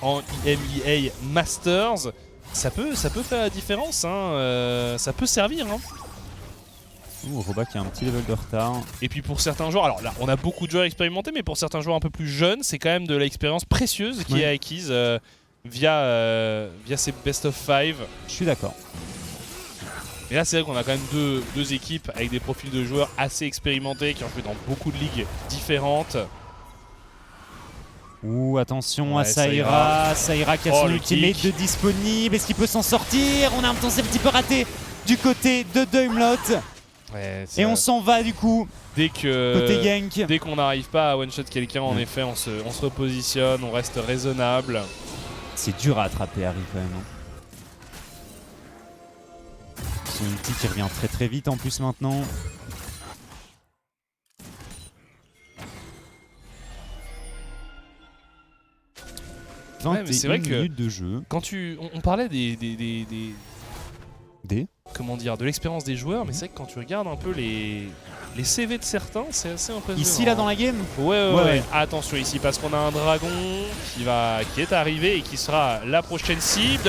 en EMEA Masters, ça peut faire la différence. Hein. Ça peut servir. Hein. Roba qui a un petit level de retard. Et puis pour certains joueurs, alors là on a beaucoup de joueurs expérimentés, mais pour certains joueurs un peu plus jeunes, c'est quand même de l'expérience précieuse qui est acquise via ces best of 5. Je suis d'accord. Et là c'est vrai qu'on a quand même deux équipes avec des profils de joueurs assez expérimentés qui ont joué dans beaucoup de ligues différentes. Ouh, attention à Saira. Saira qui a son ultimate de disponible. Est-ce qu'il peut s'en sortir? On a un petit peu raté du côté de Daimlot. Ouais, et on s'en va du coup. Côté gank. Dès qu'on n'arrive pas à one-shot quelqu'un, en effet, on se repositionne, on reste raisonnable. C'est dur à attraper Harry quand même. Hein. Son ulti qui revient très vite en plus maintenant. Ouais, mais c'est vrai que minutes de jeu. Quand on parlait comment dire, de l'expérience des joueurs, mais c'est vrai que quand tu regardes un peu les CV de certains, c'est assez impressionnant. Ici là dans la game. Ouais. Attention ici parce qu'on a un dragon qui est arrivé et qui sera la prochaine cible.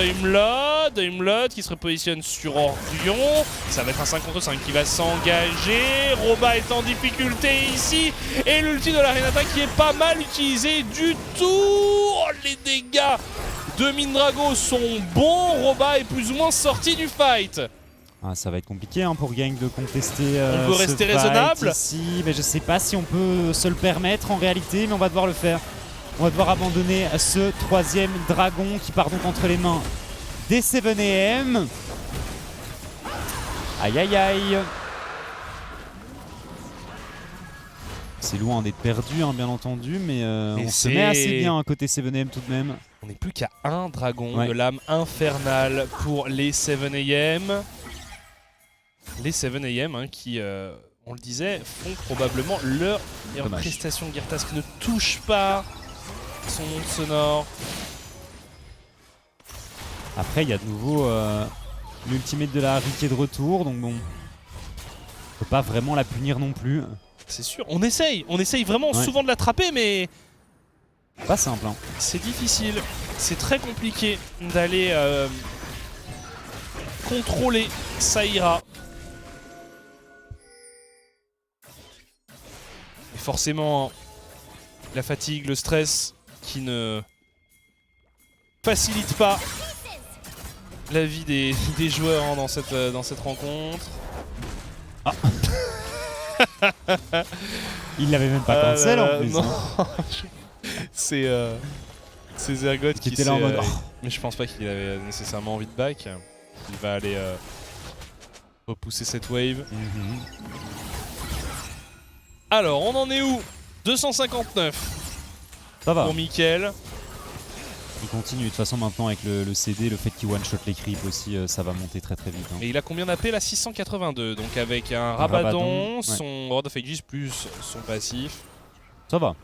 Daimlot qui se repositionne sur Ordion. Ça va être un 5 contre 5 qui va s'engager. Roba est en difficulté ici et l'ulti de la Renata qui est pas mal utilisé du tout. Oh, les dégâts de Mindrago sont bons. Roba est plus ou moins sorti du fight. Ah, ça va être compliqué hein, pour Gang de contester. On peut rester raisonnable ici, mais je sais pas si on peut se le permettre en réalité, mais on va devoir le faire. On va devoir abandonner ce troisième dragon qui part donc entre les mains des 7AM. Aïe aïe aïe. C'est loin d'être perdu hein, bien entendu, mais on se met assez bien à côté 7AM tout de même. On n'est plus qu'à un dragon de l'âme infernale pour les 7AM. Les 7AM hein, qui, on le disait, font probablement leur meilleure prestation. Girtas qui ne touche pas son monde sonore. Après, il y a de nouveau l'ultimate de la Harry qui est de retour, donc bon, on peut pas vraiment la punir non plus. C'est sûr, on essaye vraiment souvent de l'attraper, mais... Pas simple. Hein. C'est difficile, c'est très compliqué d'aller contrôler Saira. Et forcément, la fatigue, le stress qui ne facilite pas la vie des joueurs hein, dans cette rencontre. Ah. Il l'avait même pas cancel en plus. Non. Hein. C'est Zergoth qui était là en mode. Mais je pense pas qu'il avait nécessairement envie de back. Il va aller repousser cette wave. Alors, on en est où? 259 ça va. Pour Mickaël. Il continue, de toute façon maintenant avec le CD, le fait qu'il one-shot les creeps aussi, ça va monter très très vite. Et il a combien d'AP là? 682, donc avec un Rabadon, son Rod of Aegis plus son passif. Ça va.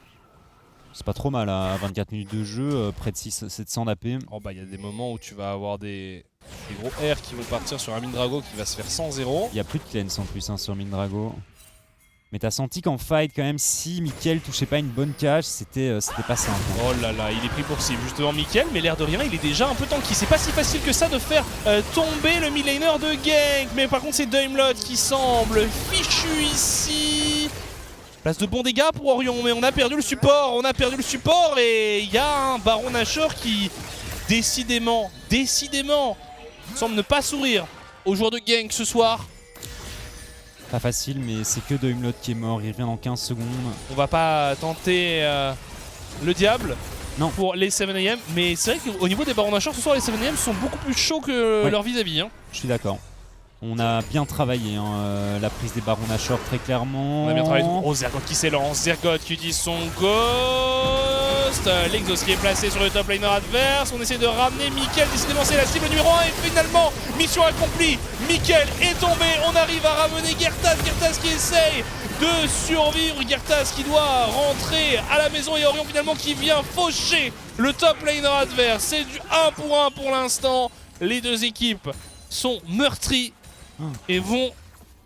C'est pas trop mal à 24 minutes de jeu, près de 700 d'AP. Oh bah il y a des moments où tu vas avoir des gros R qui vont partir sur un Mindrago qui va se faire 100-0. Il y a plus de cleanse en plus sur Mindrago. Mais t'as senti qu'en fight quand même, si Mickaël touchait pas une bonne cage, c'était pas simple. Oh là là, il est pris pour cible justement Mickaël, mais l'air de rien, il est déjà un peu tanky. C'est pas si facile que ça de faire tomber le mid-laner de gank. Mais par contre c'est Daimlot qui semble fichu ici. Place de bons dégâts pour Orion, mais on a perdu le support, et il y a un Baron Nashor qui décidément semble ne pas sourire aux joueurs de gank ce soir. Pas facile, mais c'est que Daimlot qui est mort, il revient dans 15 secondes. On va pas tenter le diable pour les 7am, mais c'est vrai qu'au niveau des Barons Nashor ce soir, les 7am sont beaucoup plus chauds que leur vis-à-vis. Je suis d'accord. On a bien travaillé la prise des Barons Nashor très clairement. On a bien travaillé. Oh, Zergoth qui s'élance, Zergoth qui utilise son Ghost. L'Exos qui est placé sur le top laner adverse. On essaie de ramener Mickaël, décidément c'est la cible numéro 1 et finalement, mission accomplie. Mickaël est tombé, on arrive à ramener Gertas qui essaye de survivre. Gertas qui doit rentrer à la maison et Orion finalement qui vient faucher le top laner adverse. C'est du 1 pour 1 pour l'instant. Les deux équipes sont meurtries et vont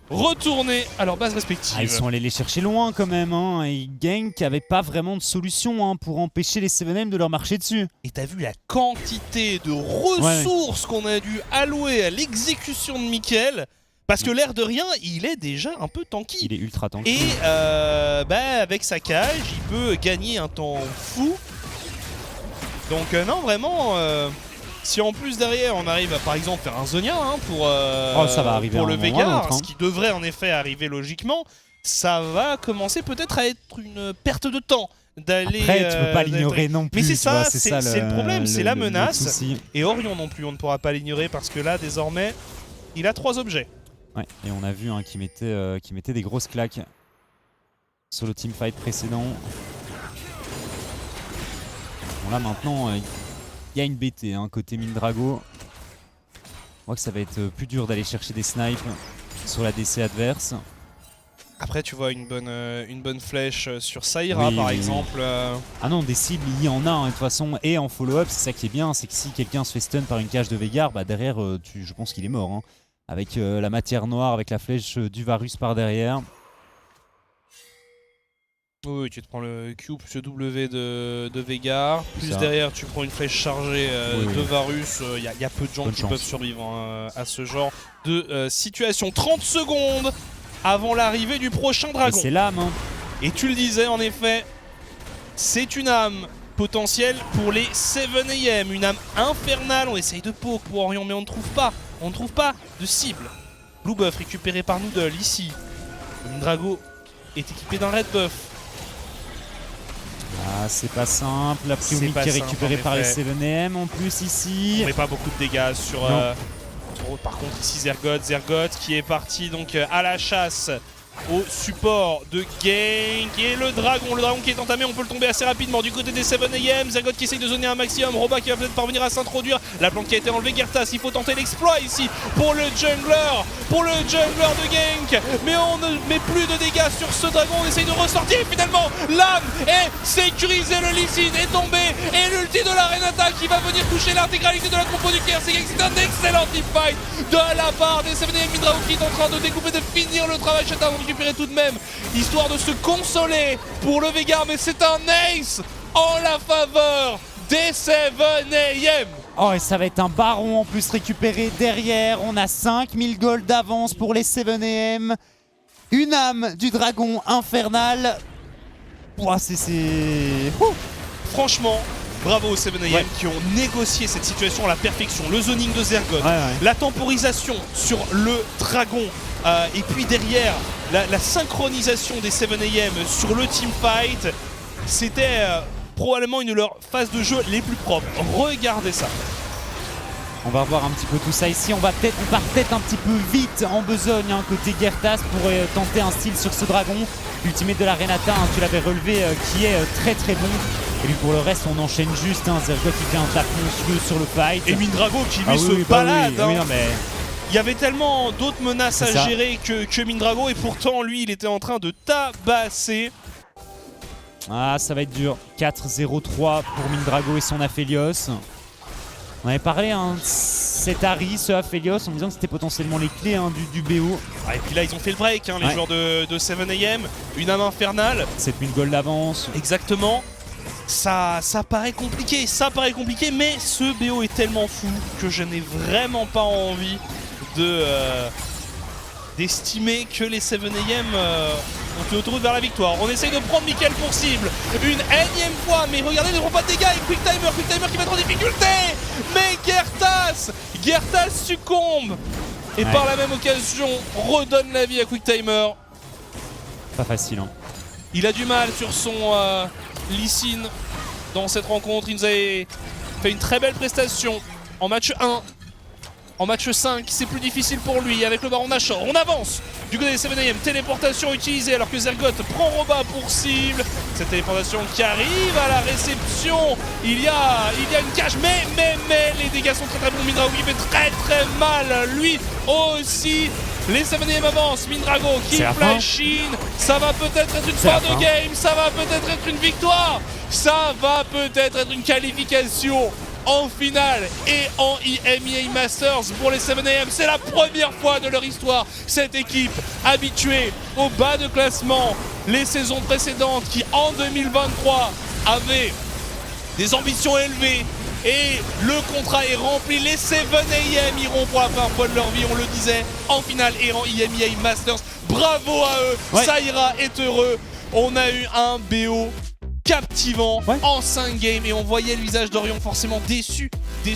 retourner à leur base respective. Ils sont allés les chercher loin quand même, et Gank n'avait pas vraiment de solution pour empêcher les 7M de leur marcher dessus. Et t'as vu la quantité de ressources qu'on a dû allouer à l'exécution de Mickaël, parce que l'air de rien, il est déjà un peu tanky. Il est ultra tanky. Et avec sa cage, il peut gagner un temps fou. Donc non, vraiment... si en plus derrière on arrive à par exemple faire un Zonia ça va arriver pour le Veigar, ce qui devrait en effet arriver logiquement, ça va commencer peut-être à être une perte de temps d'aller... Après tu peux pas l'ignorer non plus. Mais c'est ça, c'est le problème, c'est la menace. Et Orion non plus, on ne pourra pas l'ignorer parce que là désormais, il a 3 objets. Ouais, et on a vu qui mettait des grosses claques sur le teamfight précédent. Bon là maintenant... il y a une BT côté Mindrago. On voit que ça va être plus dur d'aller chercher des snipes sur la DC adverse. Après tu vois une bonne flèche sur Saïra par exemple. Ah non, des cibles il y en a de toute façon. Et en follow-up, c'est ça qui est bien, c'est que si quelqu'un se fait stun par une cage de Veigar, derrière je pense qu'il est mort. Avec la matière noire, avec la flèche du Varus par derrière. Oui, tu te prends le Q plus le W de Veigar, plus derrière tu prends une flèche chargée de Varus. Il y a peu de gens qui peuvent survivre à ce genre de situation. 30 secondes avant l'arrivée du prochain dragon. C'est l'âme. Et tu le disais en effet, c'est une âme potentielle pour les 7am, une âme infernale. On essaye de poke pour Orion mais on ne trouve pas. On ne trouve pas de cible. Blue buff récupéré par Noodle ici. Mindrago est équipé d'un red buff. Ah, c'est pas simple, la priori qui est récupérée par les 7M en plus ici. On met pas beaucoup de dégâts sur... par contre ici Zergoth qui est parti donc à la chasse au support de gank. Et le dragon qui est entamé, on peut le tomber assez rapidement du côté des 7am. Zergoth qui essaye de zoner un maximum, Roba qui va peut-être parvenir à s'introduire. La plante qui a été enlevée, Gertas, il faut tenter l'exploit ici pour le jungler de gank. Mais on ne met plus de dégâts sur ce dragon, on essaye de ressortir. Finalement, l'âme est sécurisée, le Lee Sin est tombé et l'ulti de la Renata qui va venir toucher l'intégralité de la compo du KRC Gang. C'est un excellent teamfight de la part des 7am. Mindrago qui est en train de découper, de finir le travail. Chata récupérer tout de même, histoire de se consoler pour le Veigar, mais c'est un ace en la faveur des 7am. Oh, et ça va être un baron en plus récupéré derrière. On a 5000 gold d'avance pour les 7am. Une âme du dragon infernal. Ouah, Franchement, bravo aux 7am qui ont négocié cette situation à la perfection. Le zoning de Zergoth, la temporisation sur le dragon. Et puis derrière, la synchronisation des 7am sur le teamfight, c'était probablement une de leurs phases de jeu les plus propres. Regardez ça. On va revoir un petit peu tout ça ici. On part peut-être un petit peu vite en besogne côté Gertas pour tenter un steal sur ce dragon. L'ultimate de la Renata, tu l'avais relevé, qui est très très bon. Et puis pour le reste, on enchaîne juste. Zergot qui fait un tap monstrueux sur le fight. Et Mindrago qui lui se balade. Oui, non, mais... Il y avait tellement d'autres menaces à gérer que Mindrago, et pourtant lui il était en train de tabasser. Ah, ça va être dur. 4-0-3 pour Mindrago et son Aphelios. On avait parlé cet Ahri, ce Aphelios, en disant que c'était potentiellement les clés du BO. Ah, et puis là ils ont fait le break, les joueurs de 7AM. Une âme infernale. 7000 gold d'avance. Exactement. Ça paraît compliqué, mais ce BO est tellement fou que je n'ai vraiment pas envie d'estimer que les 7AM ont une autoroute vers la victoire. On essaye de prendre Mickaël pour cible une énième fois, mais regardez, ils ne font pas de dégâts. Et Quick Timer qui va être en difficulté. Mais Gertas succombe et par la même occasion redonne la vie à Quick Timer. Pas facile, Il a du mal sur son Lee Sin dans cette rencontre. Il nous a fait une très belle prestation en match 1. En match 5, c'est plus difficile pour lui avec le Baron Nashor. On avance du côté des 7AM. Téléportation utilisée alors que Zergot prend Roba pour cible. Cette téléportation qui arrive à la réception. Il y a une cage, mais les dégâts sont très bons. Mindrago qui fait très mal. Lui aussi. Les 7AM avancent. Mindrago qui flash in. Ça va peut-être être une fin de game. Ça va peut-être être une victoire. Ça va peut-être être une qualification en finale et en EMEA Masters pour les 7AM. C'est la première fois de leur histoire, cette équipe habituée au bas de classement les saisons précédentes, qui en 2023 avait des ambitions élevées, et le contrat est rempli. Les 7AM iront pour la première fois de leur vie, on le disait, en finale et en EMEA Masters. Bravo à eux. Saïra est heureux. On a eu un BO captivant en 5 games, et on voyait le visage d'Orion forcément déçu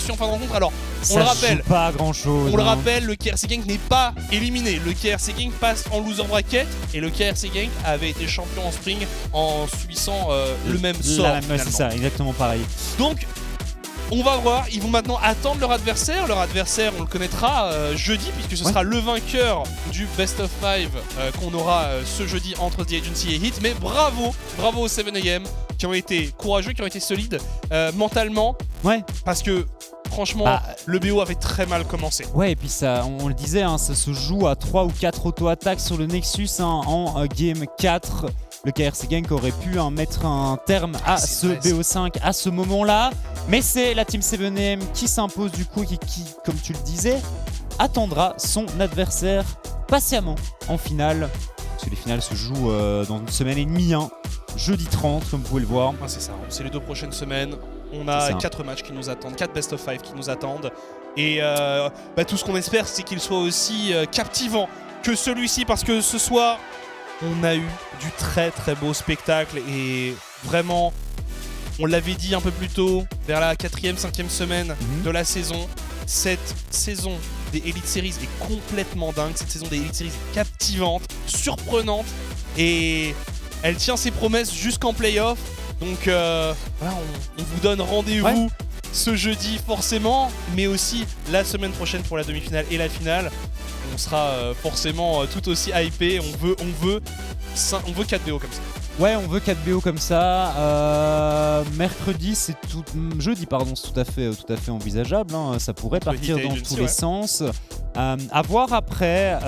en fin de rencontre. Alors on le rappelle, pas grand chose. On le rappelle, le KRC Gang n'est pas éliminé. Le KRC Gang passe en loser bracket, et le KRC Gang avait été champion en spring en subissant le même sort. C'est ça, exactement pareil. Donc on va voir, ils vont maintenant attendre leur adversaire. Leur adversaire, on le connaîtra jeudi, puisque ce sera le vainqueur du Best of 5 qu'on aura ce jeudi entre The Agency et Hit. Mais bravo aux 7AM qui ont été courageux, qui ont été solides mentalement. Parce que franchement, le BO avait très mal commencé. Et puis ça, on le disait, ça se joue à 3 ou 4 auto-attaques sur le Nexus en game 4. Le KRC Gang aurait pu mettre un terme à ce BO5 à ce moment-là. Mais c'est la Team 7AM qui s'impose du coup, qui, comme tu le disais, attendra son adversaire patiemment en finale. Parce que les finales se jouent dans une semaine et demie, jeudi 30, comme vous pouvez le voir. C'est ça, c'est les 2 prochaines semaines. On a 4 matchs qui nous attendent, 4 best of 5 qui nous attendent. Et tout ce qu'on espère, c'est qu'il soit aussi captivant que celui-ci, parce que ce soir, on a eu du très beau spectacle, et vraiment, on l'avait dit un peu plus tôt, vers la 4e, 5e semaine de la saison, cette saison des Elite Series est complètement dingue. Cette saison des Elite Series est captivante, surprenante, et elle tient ses promesses jusqu'en playoff. Donc voilà, on vous donne rendez-vous ce jeudi forcément, mais aussi la semaine prochaine pour la demi-finale et la finale. On sera forcément tout aussi hypé. On veut 4 BO comme ça. On veut 4 BO comme ça. Mercredi, jeudi, pardon, c'est tout à fait envisageable. Ça pourrait partir dans tous les sens. À voir après,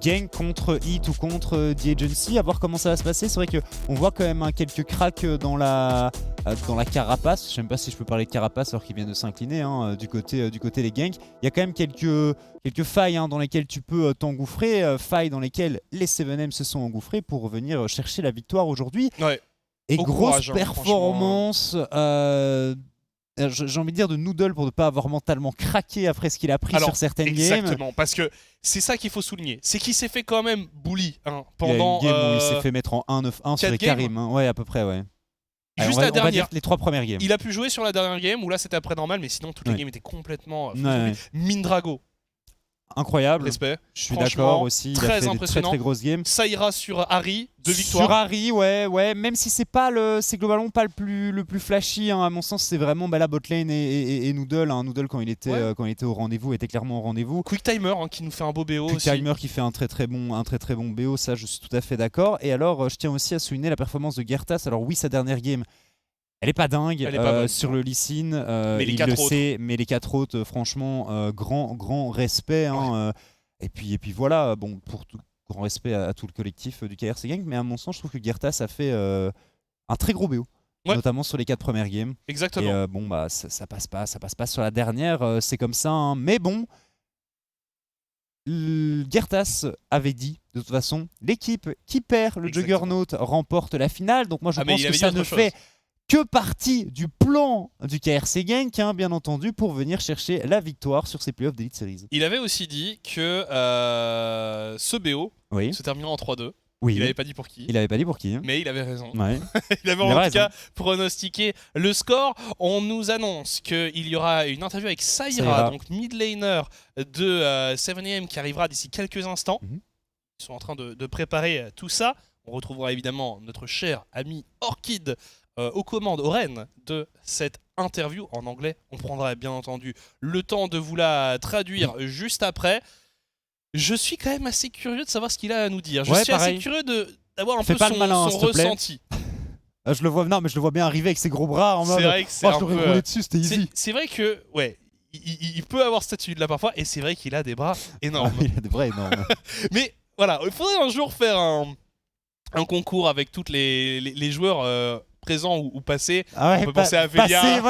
Gang contre Hit ou contre The Agency, à voir comment ça va se passer. C'est vrai qu'on voit quand même quelques cracks dans la carapace. Je sais même pas si je peux parler de carapace alors qu'ils viennent de s'incliner du côté des gangs. Il y a quand même quelques failles dans lesquelles tu peux t'engouffrer, failles dans lesquelles les 7AM se sont engouffrés pour venir chercher la victoire aujourd'hui. Et grosse performance, j'ai envie de dire, de Noodle pour ne pas avoir mentalement craqué après ce qu'il a pris sur certaines games. Exactement, parce que c'est ça qu'il faut souligner, c'est qu'il s'est fait quand même bully pendant... Il y a une game où il s'est fait mettre en 1-9-1 sur les Karim. À peu près, Juste la dernière, les 3 premières games. Il a pu jouer sur la dernière game où là c'était après normal, mais sinon toutes les games étaient complètement... Mindrago. Incroyable. Respect. Je suis d'accord aussi. Il a fait des très grosse game. Saïra sur Ahri, 2 victoires. Sur Ahri, même si c'est globalement pas le plus flashy. À mon sens, c'est vraiment la botlane et Noodle. Noodle quand il était au rendez-vous, était clairement au rendez-vous. Quick Timer qui nous fait un beau BO. Quick Timer qui fait un très bon BO, ça je suis tout à fait d'accord. Et alors, je tiens aussi à souligner la performance de Gertas. Alors oui, sa dernière game Elle est pas dingue Elle est pas bonne, sur le Lee Sin, mais les il 4 le autres. sait, mais les 4 autres, franchement, grand respect. Hein, et puis voilà, bon, pour tout, grand respect à tout le collectif du KRC Gang, mais à mon sens, je trouve que Girtas a fait un très gros BO. Notamment sur les 4 premières games. Exactement. Et bon, bah, ça passe pas sur la dernière, c'est comme ça. Hein. Mais bon, Girtas avait dit, de toute façon, l'équipe qui perd le Juggernaut remporte la finale. Donc moi, je pense que ça ne fait que partie du plan du KRC Gang, hein, bien entendu, pour venir chercher la victoire sur ces playoffs d'Elite Series. Il avait aussi dit que ce BO se terminera en 3-2. Oui. Il n'avait pas dit pour qui. Il n'avait pas dit pour qui. Hein. Mais il avait raison. Ouais. Il avait en tout cas pronostiqué le score. On nous annonce qu'il y aura une interview avec Saira, donc mid laner de 7am qui arrivera d'ici quelques instants. Ils sont en train de préparer tout ça. On retrouvera évidemment notre cher ami Orchid aux commandes, aux rênes de cette interview en anglais. On prendra bien entendu le temps de vous la traduire juste après. Je suis quand même assez curieux de savoir ce qu'il a à nous dire. Je suis assez curieux d'avoir un peu son ressenti. Je le vois, non, mais je le vois bien arriver avec ses gros bras en mode. C'est vrai que c'est un peu. Roulé dessus, c'était easy. C'est vrai que, ouais, il peut avoir cette attitude-là parfois, et c'est vrai qu'il a des bras énormes. Il a des bras énormes. Mais voilà, il faudrait un jour faire un concours avec tous les joueurs présents ou passés. On peut penser à Velia.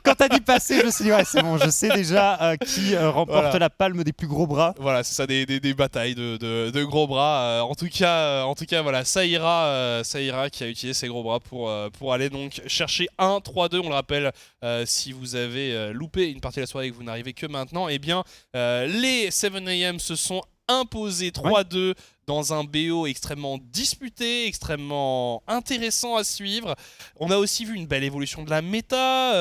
Quand t'as dit passé, je me suis dit, ouais, c'est bon, je sais déjà qui remporte la palme des plus gros bras. Voilà, c'est ça, des batailles de gros bras. En tout cas, voilà, Saira qui a utilisé ses gros bras pour aller donc chercher un 3-2. On le rappelle, si vous avez loupé une partie de la soirée et que vous n'arrivez que maintenant, eh bien, les 7am se sont imposés 3-2 dans un BO extrêmement disputé, extrêmement intéressant à suivre. On a aussi vu une belle évolution de la méta,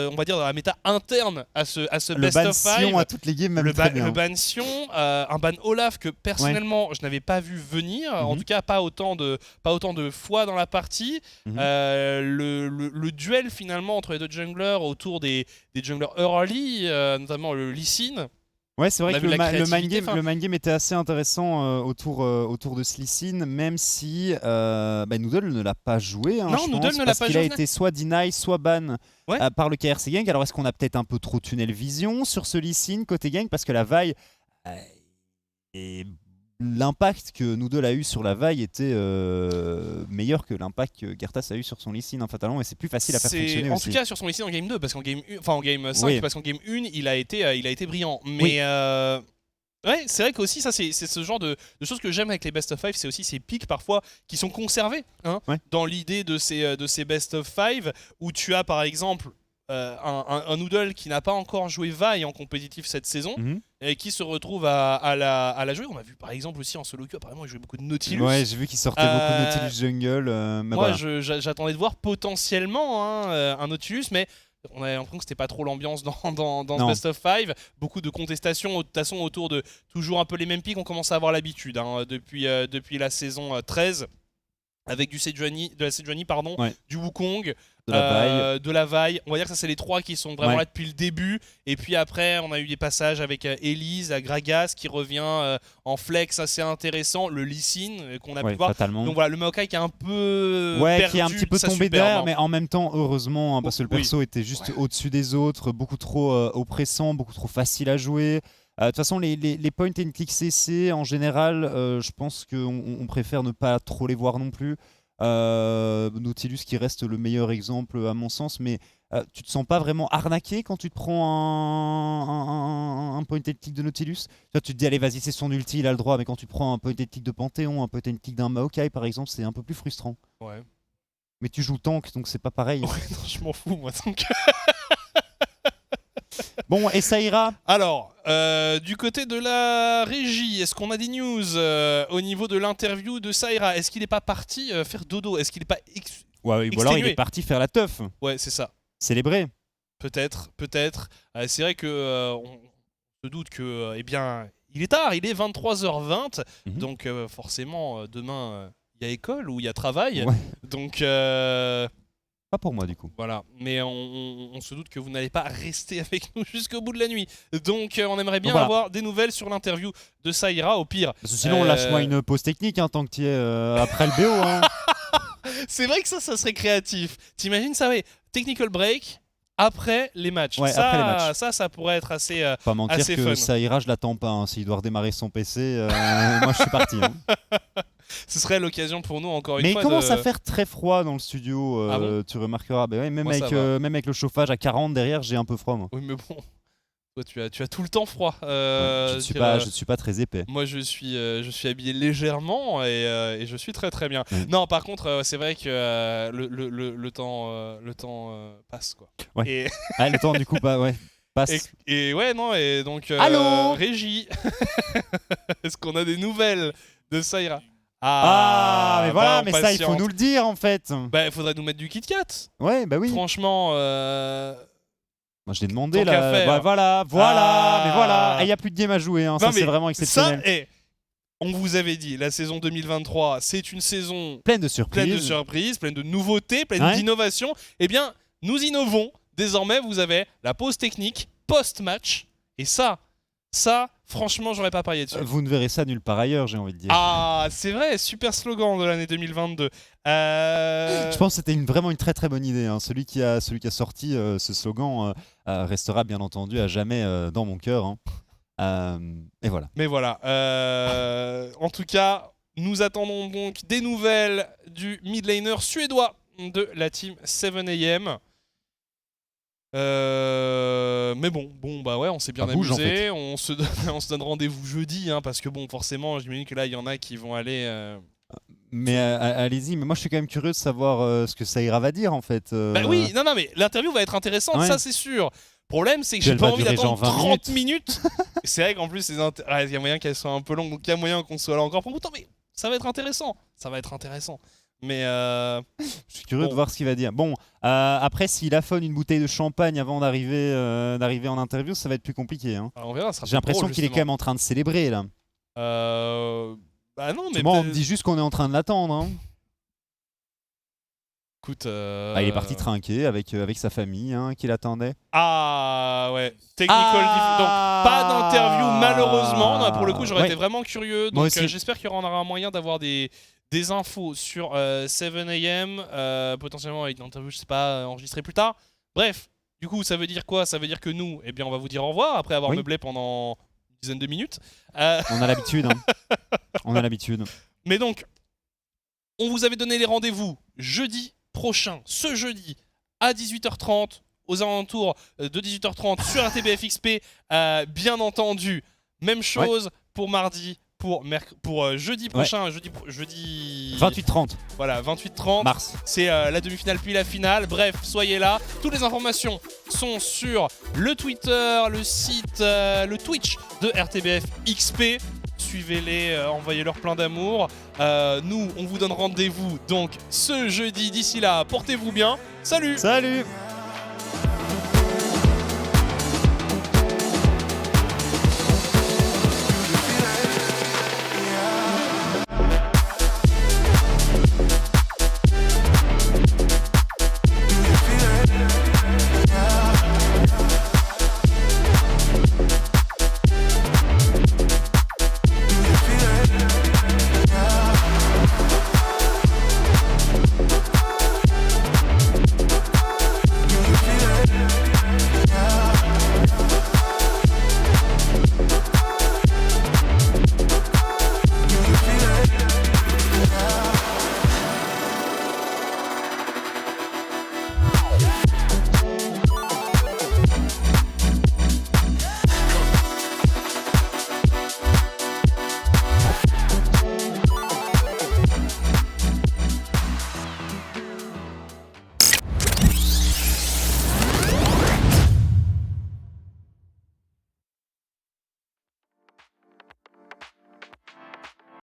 on va dire dans la méta interne à ce Best of 5. Le ban Sion à toutes les games, même très bien. Le ban Sion, un ban Olaf que personnellement je n'avais pas vu venir, en tout cas pas autant de fois dans la partie. Le duel finalement entre les deux junglers autour des junglers early, notamment le Lee Sin. Ouais, c'est vrai que le mind game était assez intéressant autour de ce Lee Sin, même si Noodle ne l'a pas joué. Hein, non, Noodle ne l'a pas joué. Parce qu'il a été soit deny, soit ban par le KRC Gang. Alors est-ce qu'on a peut-être un peu trop tunnel vision sur ce Lee Sin côté gang? Parce que la vaille est l'impact que Noodle a eu sur la vaille était meilleur que l'impact que Girtas a eu sur son Lee Sin, fatalement, et c'est plus facile à faire fonctionner en aussi. tout cas sur son Lee Sin en game 2, parce qu'en game 5, parce qu'en game 1, il a été brillant. Mais ouais, c'est vrai qu'aussi ça c'est ce genre de choses que j'aime avec les best of 5, c'est aussi ces pics parfois qui sont conservés dans l'idée de ces best of 5 où tu as par exemple un Noodle qui n'a pas encore joué vaille en compétitif cette saison et qui se retrouve à la jouer. On a vu par exemple aussi en solo queue, apparemment il jouait beaucoup de Nautilus. Ouais, j'ai vu qu'il sortait beaucoup de Nautilus jungle. Moi j'attendais de voir potentiellement un Nautilus, mais on avait l'impression que c'était pas trop l'ambiance dans ce Best of 5. Beaucoup de contestations de toute façon autour de toujours un peu les mêmes pics. On commence à avoir l'habitude depuis la saison 13 avec de la Sejuani, du Wukong, de la vaille. On va dire que ça c'est les trois qui sont vraiment là depuis le début. Et puis après on a eu des passages avec Elise, Gragas qui revient en flex assez intéressant, le Lee Sin qu'on a pu voir. Fatalement. Donc voilà, le Maokai qui est un peu perdu, qui est un petit peu tombé derrière, mais en même temps heureusement parce que le perso était juste au-dessus des autres, beaucoup trop oppressant, beaucoup trop facile à jouer. De toute façon, les point and click CC en général, je pense qu'on préfère ne pas trop les voir non plus. Nautilus qui reste le meilleur exemple à mon sens, mais tu te sens pas vraiment arnaqué quand tu te prends un point and click de Nautilus? Tu te dis allez vas-y c'est son ulti, il a le droit, mais quand tu prends un point and click de Panthéon, un point and click d'un Maokai par exemple, c'est un peu plus frustrant. Ouais. Mais tu joues tank donc c'est pas pareil. Ouais, non, je m'en fous moi tank. Bon, et Saira? Alors, du côté de la régie, est-ce qu'on a des news au niveau de l'interview de Saira? Est-ce qu'il n'est pas parti faire dodo? Est-ce qu'il n'est pas ou alors il est parti faire la teuf? Ouais, c'est ça. Célébrer? Peut-être. C'est vrai que on se doute que, eh bien, il est tard, il est 23h20, donc forcément, demain, il y a école ou il y a travail. Ouais. Donc... Pas pour moi du coup. Voilà, mais on se doute que vous n'allez pas rester avec nous jusqu'au bout de la nuit. Donc on aimerait bien avoir des nouvelles sur l'interview de Saira, au pire. Parce que sinon lâche-moi une pause technique tant que tu es après le BO. C'est vrai que ça serait créatif. T'imagines ça, oui. Technical break après les matchs. Ouais, après les matchs. Ça pourrait être assez pas mentir assez que fun. Saïra, je l'attends pas. Hein. S'il doit redémarrer son PC, moi je suis parti. Hein. Ce serait l'occasion pour nous, encore une Mais fois. Mais il commence à faire très froid dans le studio, ah bon tu remarqueras. Bah ouais, même avec le chauffage à 40 derrière, j'ai un peu froid. Moi. Oui, mais bon. Toi, tu as tout le temps froid. Je ne suis pas très épais. Moi, je suis habillé légèrement et je suis très très bien. Oui. Non, par contre, c'est vrai que le temps passe, quoi. Ouais. Et le temps, du coup, passe. Et ouais, non, et donc... Allô Régie. Est-ce qu'on a des nouvelles de Saïra? Mais voilà, mais ça, il faut nous le dire, en fait. Bah, il faudrait nous mettre du Kit Kat. Ouais, bah oui. Franchement... Moi, je l'ai demandé là. Voilà. Mais voilà. Il n'y a plus de game à jouer. Hein. Ça, c'est vraiment exceptionnel. Ça, on vous avait dit, la saison 2023, c'est une saison pleine de surprises, pleine de nouveautés, pleine d'innovations. Eh bien, nous innovons. Désormais, vous avez la pause technique post-match. Et ça, franchement, j'aurais pas parié dessus. Vous ne verrez ça nulle part ailleurs, j'ai envie de dire. Ah, c'est vrai, super slogan de l'année 2022. Je pense que c'était vraiment une très très bonne idée. Hein. Celui qui a sorti ce slogan restera bien entendu à jamais dans mon cœur. Hein. Et voilà. Mais voilà. En tout cas, nous attendons donc des nouvelles du mid laner suédois de la team 7am. Mais bon, bah ouais, on s'est bien amusé. En fait. On se donne rendez-vous jeudi, hein, parce que bon, forcément, j'imagine que là, il y en a qui vont aller. Mais allez-y, mais moi je suis quand même curieux de savoir ce que Saïra va dire en fait. Bah oui, non, mais l'interview va être intéressante, ça c'est sûr. Le problème, c'est que j'ai pas envie d'attendre 30 minutes. C'est vrai qu'en plus, il y a moyen qu'elle soit un peu longue, donc il y a moyen qu'on soit là encore pour longtemps, mais ça va être intéressant. Mais je suis curieux de voir ce qu'il va dire. Bon, après, s'il affonne une bouteille de champagne avant d'arriver en interview, ça va être plus compliqué. Hein. Alors on verra. J'ai l'impression qu'il est quand même en train de célébrer là. Bah non, mais moi, on me dit juste qu'on est en train de l'attendre. Hein. Écoute, il est parti trinquer avec sa famille qui l'attendait. Ah ouais, technical donc pas d'interview malheureusement. Non, pour le coup, j'aurais été vraiment curieux. Donc j'espère qu'il y aura un moyen d'avoir des infos sur 7am, potentiellement avec une interview, je sais pas, enregistrée plus tard. Bref, du coup, ça veut dire quoi? Ça veut dire que nous, eh bien, on va vous dire au revoir après avoir meublé pendant une dizaine de minutes. On a l'habitude. Hein. On a l'habitude. Mais donc, on vous avait donné les rendez-vous jeudi prochain, ce jeudi, à 18h30, aux alentours de 18h30 sur RTBF XP, bien entendu. Même chose pour mardi, pour jeudi prochain, jeudi 28-30. Voilà, 28-30. Mars. C'est la demi-finale puis la finale. Bref, soyez là. Toutes les informations sont sur le Twitter, le site, le Twitch de RTBF XP. Suivez-les, envoyez-leur plein d'amour. Nous, on vous donne rendez-vous donc ce jeudi. D'ici là, portez-vous bien. Salut! Salut!